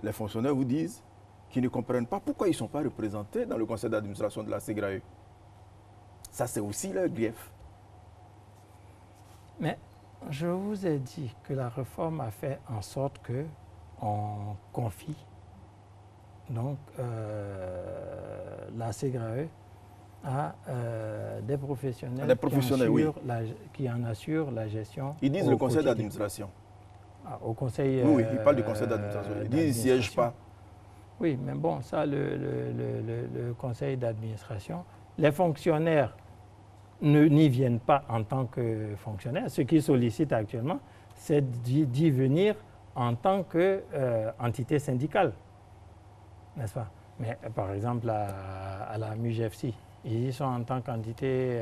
les fonctionnaires vous disent qu'ils ne comprennent pas pourquoi ils ne sont pas représentés dans le conseil d'administration de la SEGRAE. Ça, c'est aussi leur grief. Mais je vous ai dit que la réforme a fait en sorte qu'on confie donc, la SEGRAE à des professionnels, qui en assurent la gestion. Ils disent le conseil d'administration. Au conseil. Oui, ils parlent du conseil d'administration. Ils disent qu'ils ne siègent pas. Oui, mais bon, ça, le conseil d'administration, les fonctionnaires n'y viennent pas en tant que fonctionnaires. Ce qu'ils sollicitent actuellement, c'est d'y venir en tant qu'entité syndicale, n'est-ce pas? Mais par exemple, à la MUGFC, ils y sont en tant qu'entité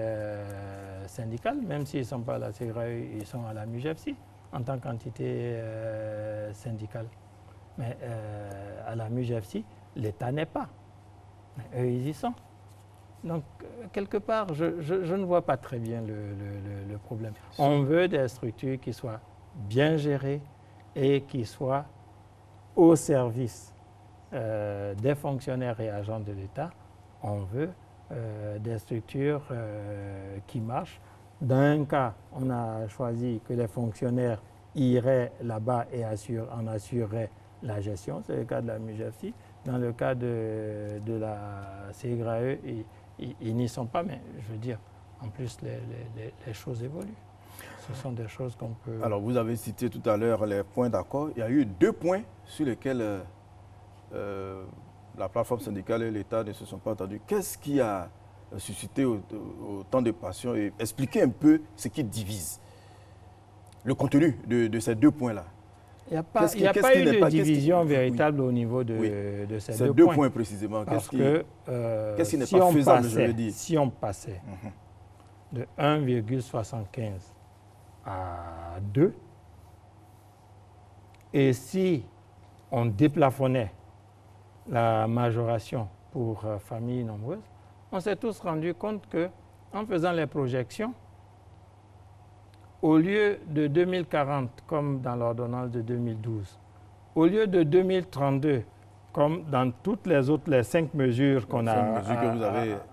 syndicale, même s'ils ne sont pas à la CGRAE, ils sont à la MUGFC en tant qu'entité syndicale. Mais à la MUGFC, l'État n'est pas. Mais eux, ils y sont. Donc, quelque part, je ne vois pas très bien le problème. On veut des structures qui soient bien gérées et qui soient au service des fonctionnaires et agents de l'État. On veut des structures qui marchent. Dans un cas, on a choisi que les fonctionnaires iraient là-bas et en assureraient la gestion. C'est le cas de la MUGFC. Dans le cas de la CGRAE, ils n'y sont pas, mais je veux dire, en plus, les choses évoluent. Ce sont des choses qu'on peut... Alors, vous avez cité tout à l'heure les points d'accord. Il y a eu 2 points sur lesquels la plateforme syndicale et l'État ne se sont pas entendus. Qu'est-ce qui a suscité autant de passion et expliquez un peu ce qui divise le contenu de ces 2 points-là. Il n'y a pas eu de division véritable au niveau de ces 2 points. Ces 2 points précisément. Parce que qu'est-ce qui n'est pas faisable, je veux dire? Si on passait de 1,75 à 2, et si on déplafonnait la majoration pour familles nombreuses, on s'est tous rendu compte qu'en faisant les projections, au lieu de 2040, comme dans l'ordonnance de 2012, au lieu de 2032, comme dans toutes les 5 mesures qu'on a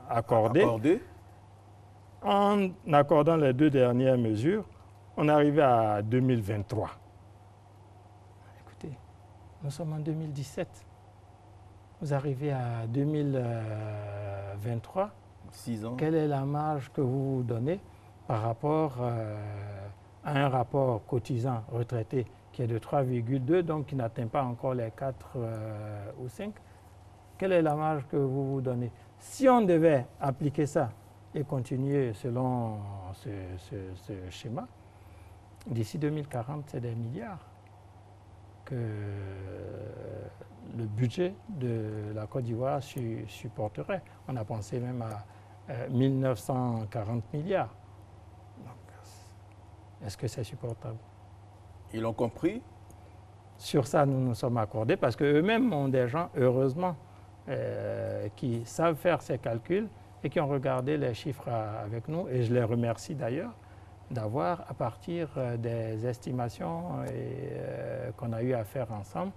accordées, en accordant les 2 dernières mesures, on arrivait à 2023. Écoutez, nous sommes en 2017. Vous arrivez à 2023. 6 ans. Quelle est la marge que vous vous donnez par rapport à un rapport cotisant retraité qui est de 3,2, donc qui n'atteint pas encore les 4 ou 5? Quelle est la marge que vous vous donnez? Si on devait appliquer ça et continuer selon ce schéma, d'ici 2040, c'est des milliards que le budget de la Côte d'Ivoire supporterait. On a pensé même à 1940 milliards. Est-ce que c'est supportable? Ils l'ont compris? Sur ça, nous nous sommes accordés parce qu'eux-mêmes ont des gens, heureusement, qui savent faire ces calculs et qui ont regardé les chiffres avec nous. Et je les remercie d'ailleurs d'avoir, à partir des estimations qu'on a eu à faire ensemble,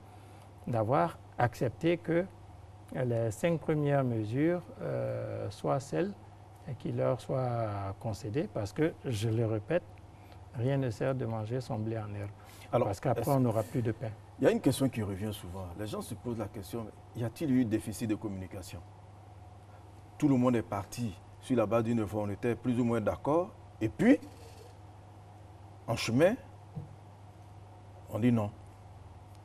d'avoir accepté que les 5 premières mesures soient celles qui leur soient concédées parce que, je le répète, rien ne sert de manger son blé en herbe. Alors, parce qu'après, on n'aura plus de pain. Il y a une question qui revient souvent. Les gens se posent la question, y a-t-il eu déficit de communication? Tout le monde est parti sur la base d'une réforme, on était plus ou moins d'accord. Et puis, en chemin, on dit non.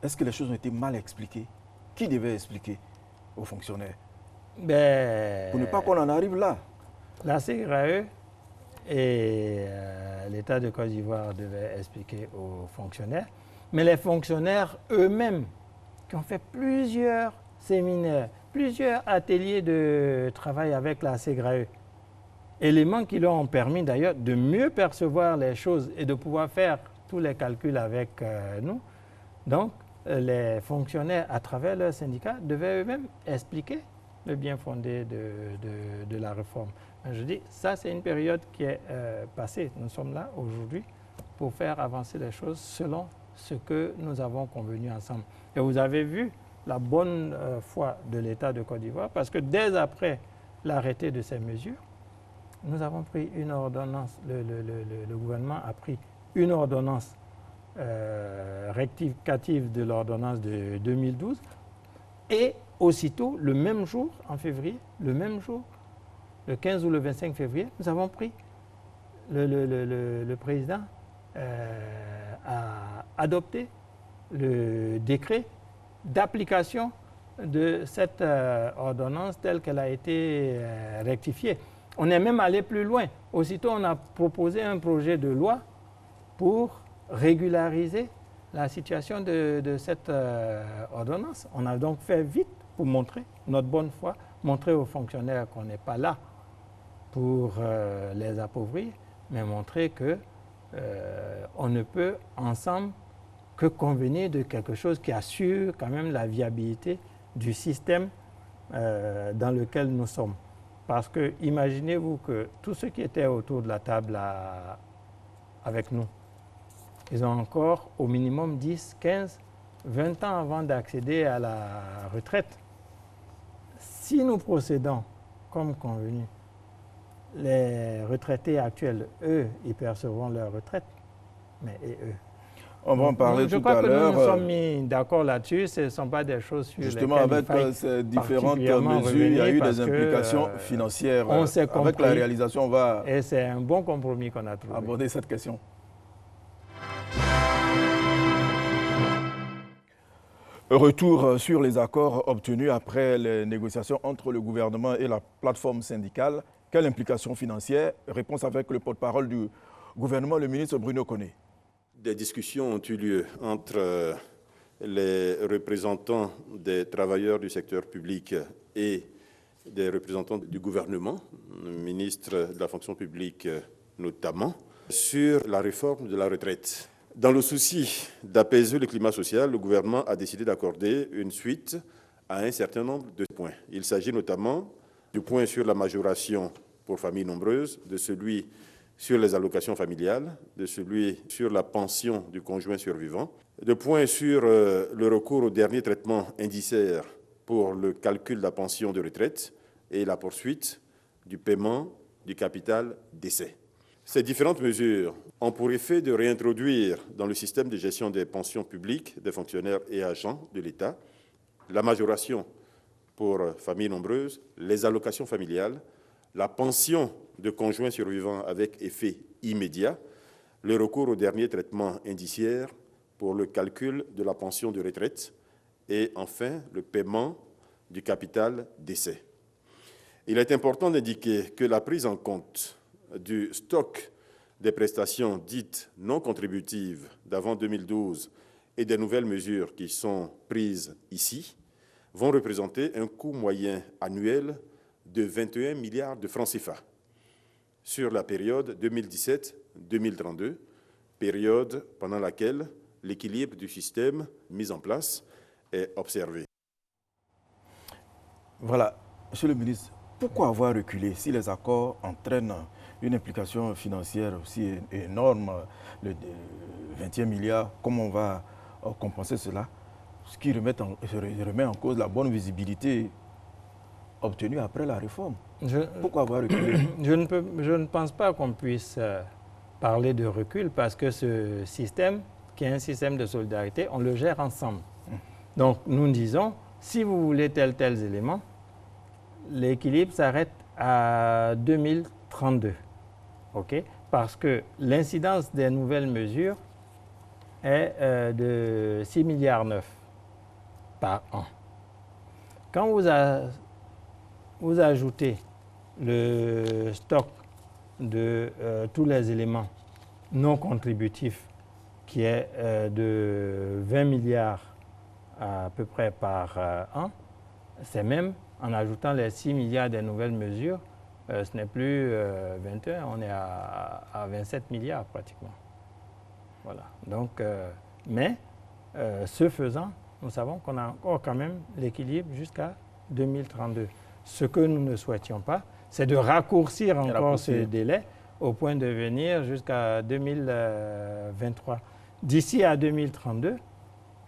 Est-ce que les choses ont été mal expliquées? Qui devait expliquer aux fonctionnaires? Pour ne pas qu'on en arrive là. La CGRAE et l'État de Côte d'Ivoire devaient expliquer aux fonctionnaires. Mais les fonctionnaires eux-mêmes, qui ont fait plusieurs séminaires, plusieurs ateliers de travail avec la CGRAE, éléments qui leur ont permis d'ailleurs de mieux percevoir les choses et de pouvoir faire tous les calculs avec nous. Donc, les fonctionnaires, à travers leur syndicat, devaient eux-mêmes expliquer le bien fondé de la réforme. Je dis, ça c'est une période qui est passée. Nous sommes là aujourd'hui pour faire avancer les choses selon ce que nous avons convenu ensemble. Et vous avez vu la bonne foi de l'État de Côte d'Ivoire parce que dès après l'arrêté de ces mesures, nous avons pris une ordonnance, le gouvernement a pris une ordonnance rectificative de l'ordonnance de 2012 et aussitôt, le même jour, en février, le même jour, le 15 ou le 25 février, nous avons pris, le président a adopté le décret d'application de cette ordonnance telle qu'elle a été rectifiée. On est même allé plus loin. Aussitôt, on a proposé un projet de loi pour régulariser la situation de cette ordonnance. On a donc fait vite pour montrer notre bonne foi, montrer aux fonctionnaires qu'on n'est pas là pour les appauvrir, mais montrer que on ne peut ensemble que convenir de quelque chose qui assure quand même la viabilité du système dans lequel nous sommes. Parce que imaginez-vous que tous ceux qui étaient autour de la table avec nous, ils ont encore au minimum 10, 15, 20 ans avant d'accéder à la retraite. Si nous procédons comme convenu, les retraités actuels, eux, ils percevront leur retraite, mais et eux? On va en parler tout à l'heure. Je crois que nous nous sommes mis d'accord là-dessus. Ce ne sont pas des choses sur justement, lesquelles avec ces différentes mesures, il y a eu des implications financières. On s'est compris. Avec la réalisation, on va et c'est un bon compromis qu'on a trouvé. Aborder cette question. Retour sur les accords obtenus après les négociations entre le gouvernement et la plateforme syndicale. Quelle implication financière? Réponse avec le porte-parole du gouvernement, le ministre Bruno Koné. Des discussions ont eu lieu entre les représentants des travailleurs du secteur public et des représentants du gouvernement, le ministre de la fonction publique notamment, sur la réforme de la retraite. Dans le souci d'apaiser le climat social, le gouvernement a décidé d'accorder une suite à un certain nombre de points. Il s'agit notamment du point sur la majoration pour familles nombreuses, de celui sur les allocations familiales, de celui sur la pension du conjoint survivant, de points sur le recours au dernier traitement indiciaire pour le calcul de la pension de retraite et la poursuite du paiement du capital décès. Ces différentes mesures ont pour effet de réintroduire dans le système de gestion des pensions publiques des fonctionnaires et agents de l'État la majoration pour familles nombreuses, les allocations familiales, la pension de conjoint survivant avec effet immédiat, le recours au dernier traitement indiciaire pour le calcul de la pension de retraite et enfin le paiement du capital décès. Il est important d'indiquer que la prise en compte du stock des prestations dites non contributives d'avant 2012 et des nouvelles mesures qui sont prises ici vont représenter un coût moyen annuel de 21 milliards de francs CFA sur la période 2017-2032, période pendant laquelle l'équilibre du système mis en place est observé. Voilà, Monsieur le ministre, pourquoi avoir reculé si les accords entraînent une implication financière aussi énorme, de 21 milliards, comment on va compenser cela? Ce qui remet en cause la bonne visibilité obtenue après la réforme. Pourquoi avoir reculé? Je ne pense pas qu'on puisse parler de recul parce que ce système, qui est un système de solidarité, on le gère ensemble. Donc nous disons, si vous voulez tels éléments, l'équilibre s'arrête à 2032. Okay? Parce que l'incidence des nouvelles mesures est de 6,9 milliards par an. Quand vous ajoutez le stock de tous les éléments non contributifs qui est de 20 milliards à peu près par an, c'est même en ajoutant les 6 milliards des nouvelles mesures, ce n'est plus 21, on est à 27 milliards pratiquement. Voilà. Donc, mais ce faisant, nous savons qu'on a encore quand même l'équilibre jusqu'à 2032. Ce que nous ne souhaitions pas, c'est de raccourcir encore ce délai au point de venir jusqu'à 2023. D'ici à 2032,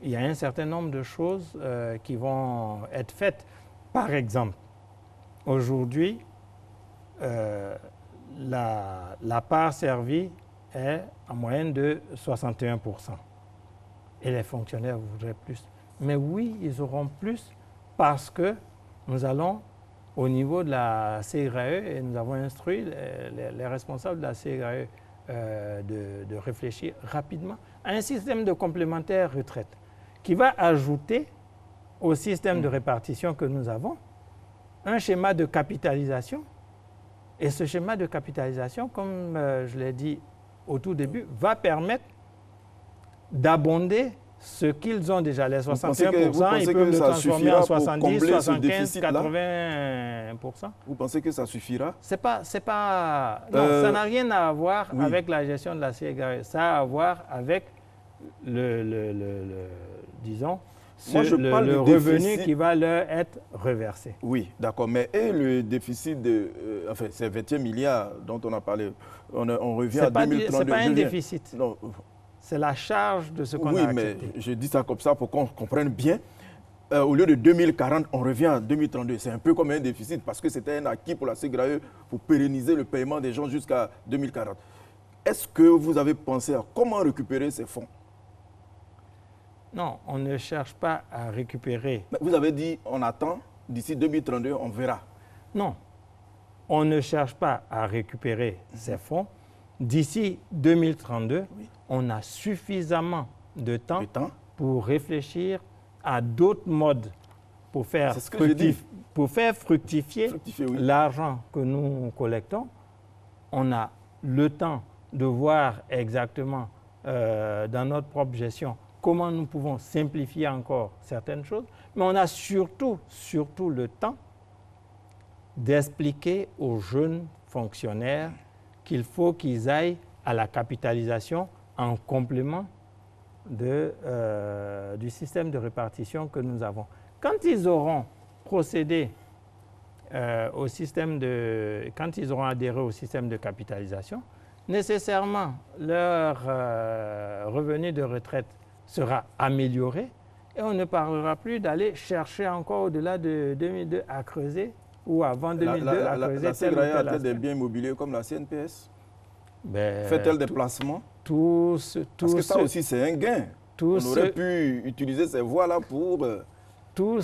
il y a un certain nombre de choses qui vont être faites. Par exemple, aujourd'hui, la part servie est en moyenne de 61%. Et les fonctionnaires voudraient plus. Mais oui, ils auront plus parce que nous allons au niveau de la CRAE et nous avons instruit les responsables de la CRAE de réfléchir rapidement à un système de complémentaire retraite qui va ajouter au système de répartition que nous avons un schéma de capitalisation. Et ce schéma de capitalisation, comme je l'ai dit au tout début, va permettre d'abonder ce qu'ils ont déjà, les 61%, ils peuvent le transformer en 70, 75, 80%. Vous pensez que ça suffira? Non, ça n'a rien à voir avec la gestion de la CGAE. Ça a à voir avec disons, le revenu qui va leur être reversé. Oui, d'accord. Mais et le déficit enfin, ces 21 milliards dont on a parlé, on revient à 2032. Ce n'est pas un déficit. Non. C'est la charge de ce qu'on a accepté. Oui, mais je dis ça comme ça pour qu'on comprenne bien. Au lieu de 2040, on revient à 2032. C'est un peu comme un déficit parce que c'était un acquis pour la CGAE pour pérenniser le paiement des gens jusqu'à 2040. Est-ce que vous avez pensé à comment récupérer ces fonds? Non, on ne cherche pas à récupérer. Mais vous avez dit on attend, d'ici 2032, on verra. Non, on ne cherche pas à récupérer ces fonds. D'ici 2032, on a suffisamment de temps pour réfléchir à d'autres modes pour faire, fructifier l'argent que nous collectons. On a le temps de voir exactement dans notre propre gestion comment nous pouvons simplifier encore certaines choses, mais on a surtout le temps d'expliquer aux jeunes fonctionnaires qu'il faut qu'ils aillent à la capitalisation en complément du système de répartition que nous avons. Quand ils auront procédé quand ils auront adhéré au système de capitalisation, nécessairement leur revenu de retraite sera amélioré et on ne parlera plus d'aller chercher encore au-delà de 2002 à creuser ou avant 2002 à creuser. La CGAE a-t-elle des biens immobiliers comme la CNPS? Fait-elle des placements? Parce que ça aussi, c'est un gain. On aurait pu utiliser ces voies-là pour... Tous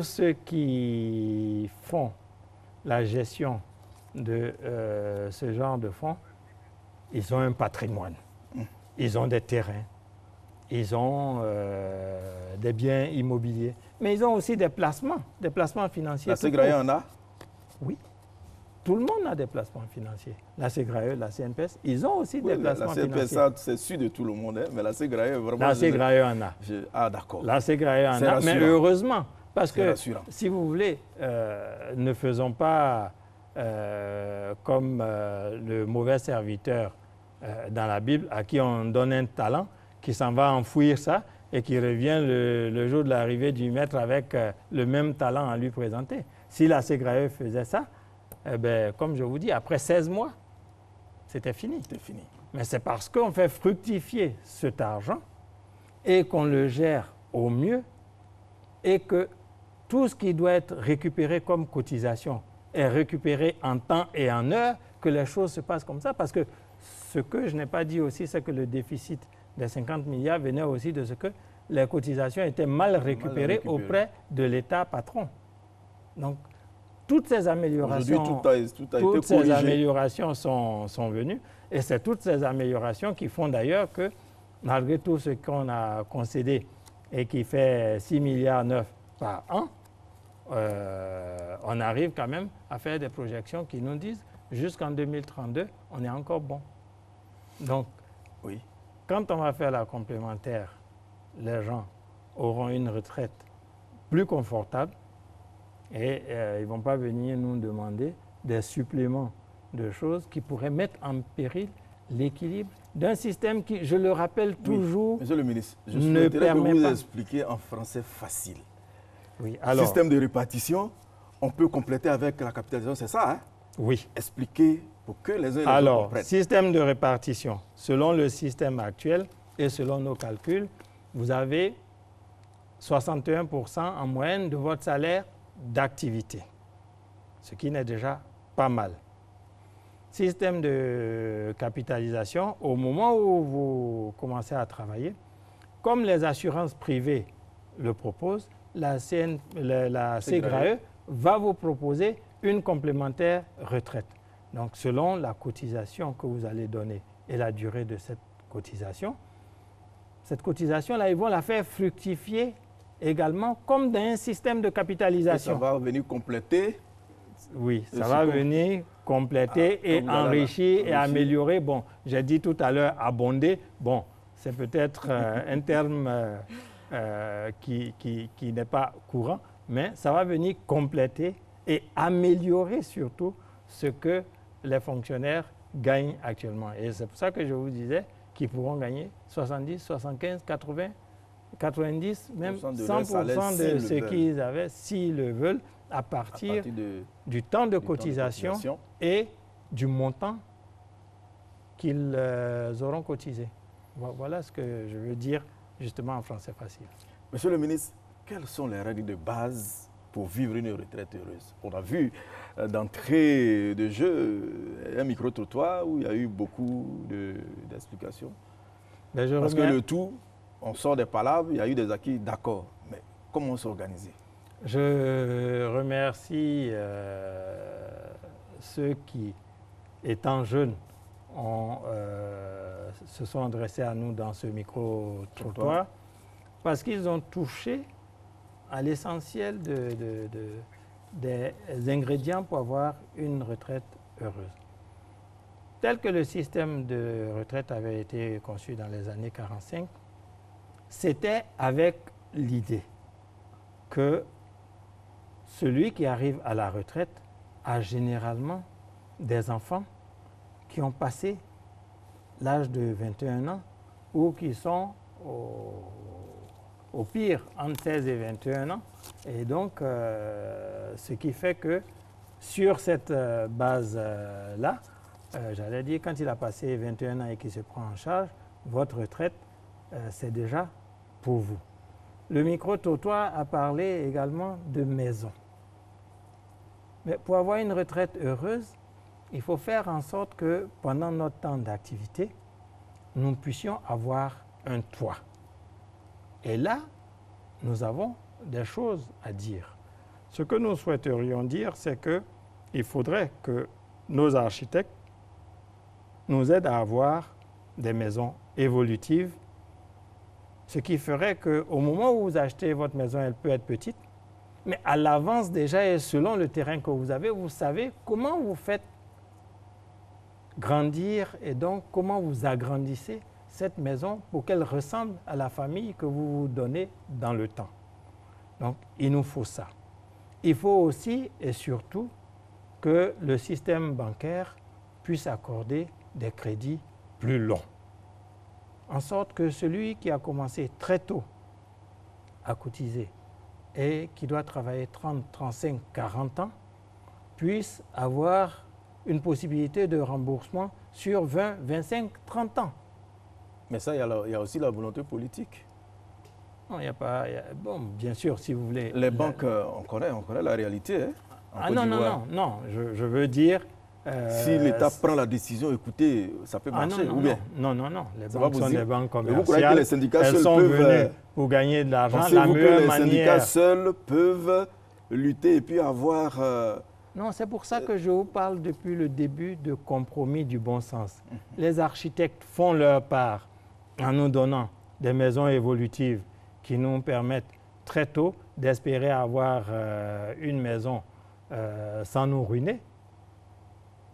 ceux qui font la gestion de ce genre de fonds, ils ont un patrimoine. Ils ont des terrains, ils ont des biens immobiliers, mais ils ont aussi des placements financiers. La CGAE en a? Oui. Tout le monde a des placements financiers. La CGAE, la CNPS, ils ont aussi des placements financiers. La CNPS, c'est sûr de tout le monde, hein, mais la CGAE, vraiment... La CGAE en a. Ah, d'accord. La CGAE en a, mais heureusement, parce que, si vous voulez, ne faisons pas comme le mauvais serviteur dans la Bible, à qui on donne un talent, qui s'en va enfouir ça et qui revient le jour de l'arrivée du maître avec le même talent à lui présenter. Si la CGAE faisait ça, eh bien, comme je vous dis, après 16 mois, c'était fini. C'était fini. Mais c'est parce qu'on fait fructifier cet argent et qu'on le gère au mieux et que tout ce qui doit être récupéré comme cotisation est récupéré en temps et en heure, que les choses se passent comme ça. Parce que ce que je n'ai pas dit aussi, c'est que le déficit des 50 milliards venait aussi de ce que les cotisations étaient mal récupérées auprès de l'État patron. Donc, toutes ces améliorations, ces améliorations sont venues et c'est toutes ces améliorations qui font d'ailleurs que, malgré tout ce qu'on a concédé et qui fait 6,9 milliards par an, on arrive quand même à faire des projections qui nous disent jusqu'en 2032, on est encore bon. Donc, quand on va faire la complémentaire, les gens auront une retraite plus confortable et ils ne vont pas venir nous demander des suppléments de choses qui pourraient mettre en péril l'équilibre d'un système qui, je le rappelle toujours, Monsieur le ministre, je ne permet que vous pas. expliquer en français facile. Oui, alors, système de répartition, on peut compléter avec la capitalisation, c'est ça, hein? Oui. Expliquer pour que les uns et les autres comprennent. Système de répartition. Selon le système actuel et selon nos calculs, vous avez 61% en moyenne de votre salaire d'activité, ce qui n'est déjà pas mal. Système de capitalisation, au moment où vous commencez à travailler, comme les assurances privées le proposent, la CGAE va vous proposer une complémentaire retraite. Donc, selon la cotisation que vous allez donner et la durée de cette cotisation-là, ils vont la faire fructifier également comme dans un système de capitalisation. Et ça va venir compléter. Oui, ça va venir compléter et enrichir et améliorer. Bon, j'ai dit tout à l'heure abonder. Bon, c'est peut-être un terme qui n'est pas courant, mais ça va venir compléter et améliorer surtout ce que les fonctionnaires gagnent actuellement. Et c'est pour ça que je vous disais qu'ils pourront gagner 70, 75, 80, 90, même 100% de ce qu'ils avaient, s'ils le veulent, à partir du temps de cotisation et du montant qu'ils auront cotisé. Voilà ce que je veux dire justement en français facile. Monsieur le ministre, quelles sont les règles de base pour vivre une retraite heureuse? On a vu d'entrée de jeu un micro-trottoir où il y a eu beaucoup d'explications. Parce que le tout, on sort des palabres, il y a eu des acquis, d'accord. Mais comment s'organiser? Je remercie ceux qui, étant jeunes, se sont adressés à nous dans ce micro-trottoir parce qu'ils ont touché à l'essentiel des ingrédients pour avoir une retraite heureuse. Tel que le système de retraite avait été conçu dans les années 45, c'était avec l'idée que celui qui arrive à la retraite a généralement des enfants qui ont passé l'âge de 21 ans ou qui sont au pire entre 16 et 21 ans. Et donc, ce qui fait que sur cette base-là, j'allais dire, quand il a passé 21 ans et qu'il se prend en charge, votre retraite, c'est déjà pour vous. Le micro-trottoir a parlé également de maison. Mais pour avoir une retraite heureuse, il faut faire en sorte que pendant notre temps d'activité, nous puissions avoir un toit. Et là, nous avons des choses à dire. Ce que nous souhaiterions dire, c'est qu'il faudrait que nos architectes nous aident à avoir des maisons évolutives, ce qui ferait qu'au moment où vous achetez votre maison, elle peut être petite, mais à l'avance déjà et selon le terrain que vous avez, vous savez comment vous faites grandir et donc comment vous agrandissez cette maison pour qu'elle ressemble à la famille que vous vous donnez dans le temps. Donc, il nous faut ça. Il faut aussi et surtout que le système bancaire puisse accorder des crédits plus longs, en sorte que celui qui a commencé très tôt à cotiser et qui doit travailler 30, 35, 40 ans puisse avoir une possibilité de remboursement sur 20, 25, 30 ans. Mais ça, il y a aussi la volonté politique. Non, il n'y a pas... bon, bien sûr, si vous voulez... Les banques, on connaît la réalité. Hein, non, je veux dire... si l'État prend la décision, écoutez, ça peut marcher, ou bien? Non. Les banques sont des banques commerciales. Vous croyez que les syndicats seuls peuvent... pour gagner de l'argent, pensez-vous que les syndicats seuls peuvent lutter et puis avoir... Non, c'est pour ça que je vous parle depuis le début de compromis du bon sens. Les architectes font leur part en nous donnant des maisons évolutives qui nous permettent très tôt d'espérer avoir une maison sans nous ruiner.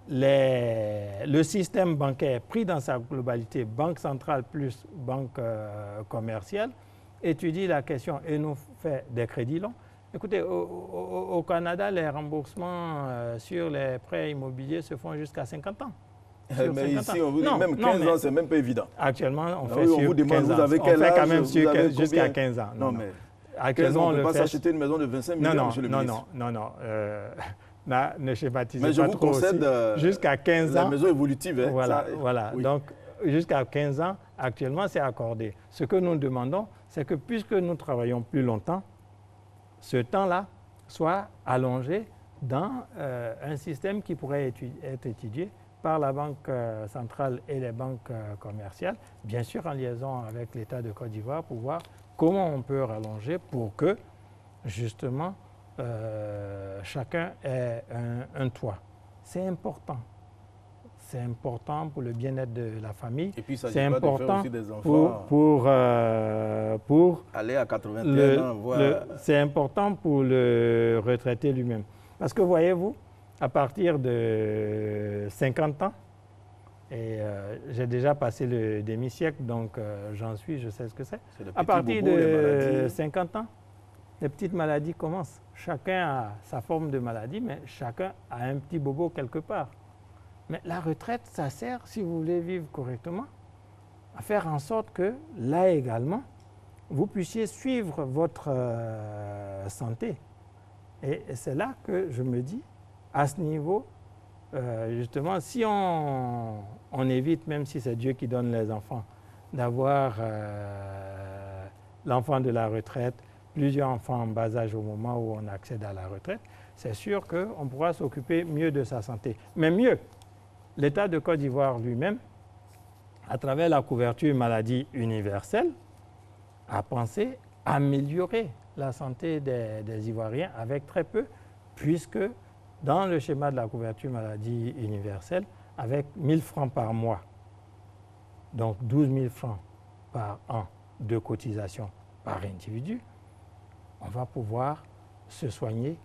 Le système bancaire pris dans sa globalité, banque centrale plus banque commerciale, étudie la question et nous fait des crédits longs. Écoutez, au Canada, les remboursements sur les prêts immobiliers se font jusqu'à 50 ans. Mais ici, on vous dit même 15 ans, c'est même pas évident. Actuellement, on fait sur 15 ans. Vous avez quel âge, quand même jusqu'à 15 ans. Non, mais actuellement, on ne peut pas s'acheter une maison de 25 millions, monsieur le ministre. Non. Ne schématisez mais pas trop aussi. Mais je vous concède jusqu'à 15 ans. La maison évolutive. Hein, voilà. Oui. Donc, jusqu'à 15 ans, actuellement, c'est accordé. Ce que nous demandons, c'est que puisque nous travaillons plus longtemps, ce temps-là soit allongé dans un système qui pourrait être étudié par la Banque centrale et les banques commerciales, bien sûr en liaison avec l'État de Côte d'Ivoire, pour voir comment on peut rallonger pour que, justement, chacun ait un toit. C'est important. C'est important pour le bien-être de la famille. Et puis, ça c'est important aussi des enfants pour aller à 81 ans, voir... C'est important pour le retraité lui-même. Parce que, voyez-vous, à partir de 50 ans, Et j'ai déjà passé le demi-siècle, donc je sais ce que c'est. À partir bobos, de 50 ans, les petites maladies commencent. Chacun a sa forme de maladie, mais chacun a un petit bobo quelque part. Mais la retraite, ça sert, si vous voulez vivre correctement, à faire en sorte que, là également, vous puissiez suivre votre santé. Et c'est là que je me dis, à ce niveau, justement, si on évite, même si c'est Dieu qui donne les enfants, d'avoir l'enfant de la retraite, plusieurs enfants en bas âge au moment où on accède à la retraite, c'est sûr qu'on pourra s'occuper mieux de sa santé. Mais mieux, l'État de Côte d'Ivoire lui-même, à travers la couverture maladie universelle, a pensé améliorer la santé des Ivoiriens avec très peu, puisque dans le schéma de la couverture maladie universelle, avec 1 000 francs par mois, donc 12 000 francs par an de cotisation par individu, on va pouvoir se soigner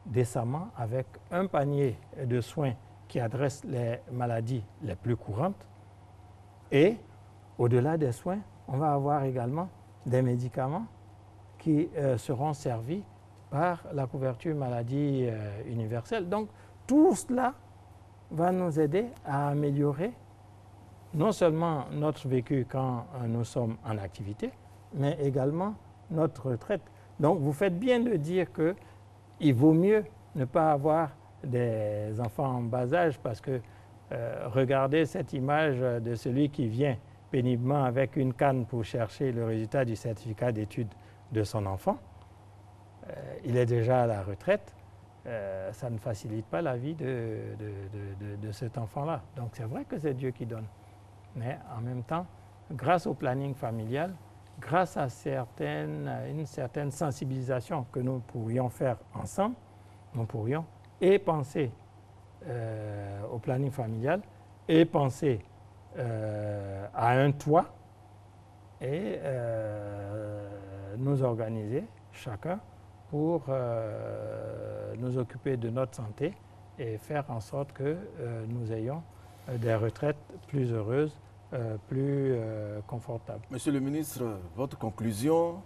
décemment avec un panier de soins qui adresse les maladies les plus courantes. Et au-delà des soins, on va avoir également des médicaments qui seront servis par la couverture maladie universelle. Donc tout cela va nous aider à améliorer non seulement notre vécu quand nous sommes en activité, mais également notre retraite. Donc vous faites bien de dire qu'il vaut mieux ne pas avoir des enfants en bas âge parce que regardez cette image de celui qui vient péniblement avec une canne pour chercher le résultat du certificat d'études de son enfant. Il est déjà à la retraite. Ça ne facilite pas la vie de cet enfant-là. Donc c'est vrai que c'est Dieu qui donne. Mais en même temps, grâce au planning familial, grâce à une certaine sensibilisation que nous pourrions faire ensemble, nous pourrions et penser au planning familial et penser à un toit et nous organiser chacun pour nous occuper de notre santé et faire en sorte que nous ayons des retraites plus heureuses, plus confortables. Monsieur le ministre, votre conclusion,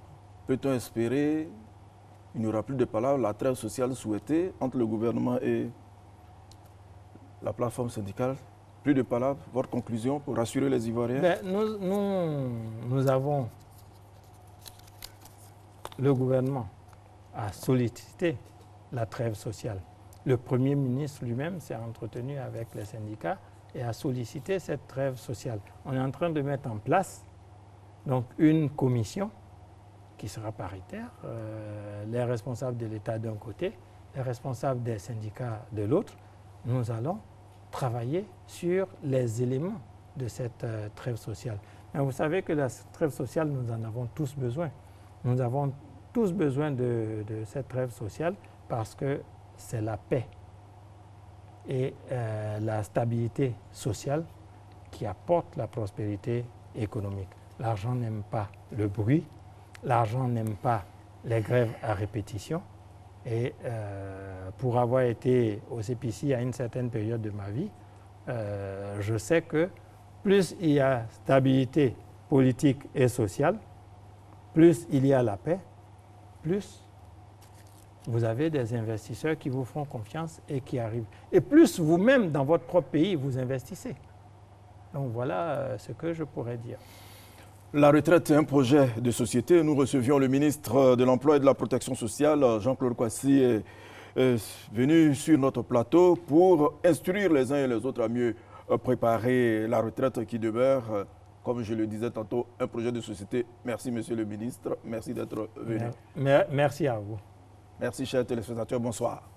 peut-on espérer il n'y aura plus de palabres, la trêve sociale souhaitée entre le gouvernement et la plateforme syndicale? Plus de palabres, votre conclusion pour rassurer les Ivoiriens? Nous avons, le gouvernement a sollicité la trêve sociale. Le Premier ministre lui-même s'est entretenu avec les syndicats et a sollicité cette trêve sociale. On est en train de mettre en place donc, une commission qui sera paritaire, les responsables de l'État d'un côté, les responsables des syndicats de l'autre. Nous allons travailler sur les éléments de cette trêve sociale. Mais vous savez que la trêve sociale, nous en avons tous besoin. Nous avons tous besoin de cette trêve sociale parce que c'est la paix et la stabilité sociale qui apportent la prospérité économique. L'argent n'aime pas le bruit, l'argent n'aime pas les grèves à répétition. Et pour avoir été au CPC à une certaine période de ma vie, je sais que plus il y a stabilité politique et sociale, plus il y a la paix, plus vous avez des investisseurs qui vous font confiance et qui arrivent. Et plus vous-même, dans votre propre pays, vous investissez. Donc voilà ce que je pourrais dire. La retraite est un projet de société. Nous recevions le ministre de l'Emploi et de la Protection sociale, Jean-Claude Kouassi, est venu sur notre plateau pour instruire les uns et les autres à mieux préparer la retraite qui demeure, comme je le disais tantôt, un projet de société. Merci, monsieur le ministre. Merci d'être venu. Merci à vous. Merci, chers téléspectateurs. Bonsoir.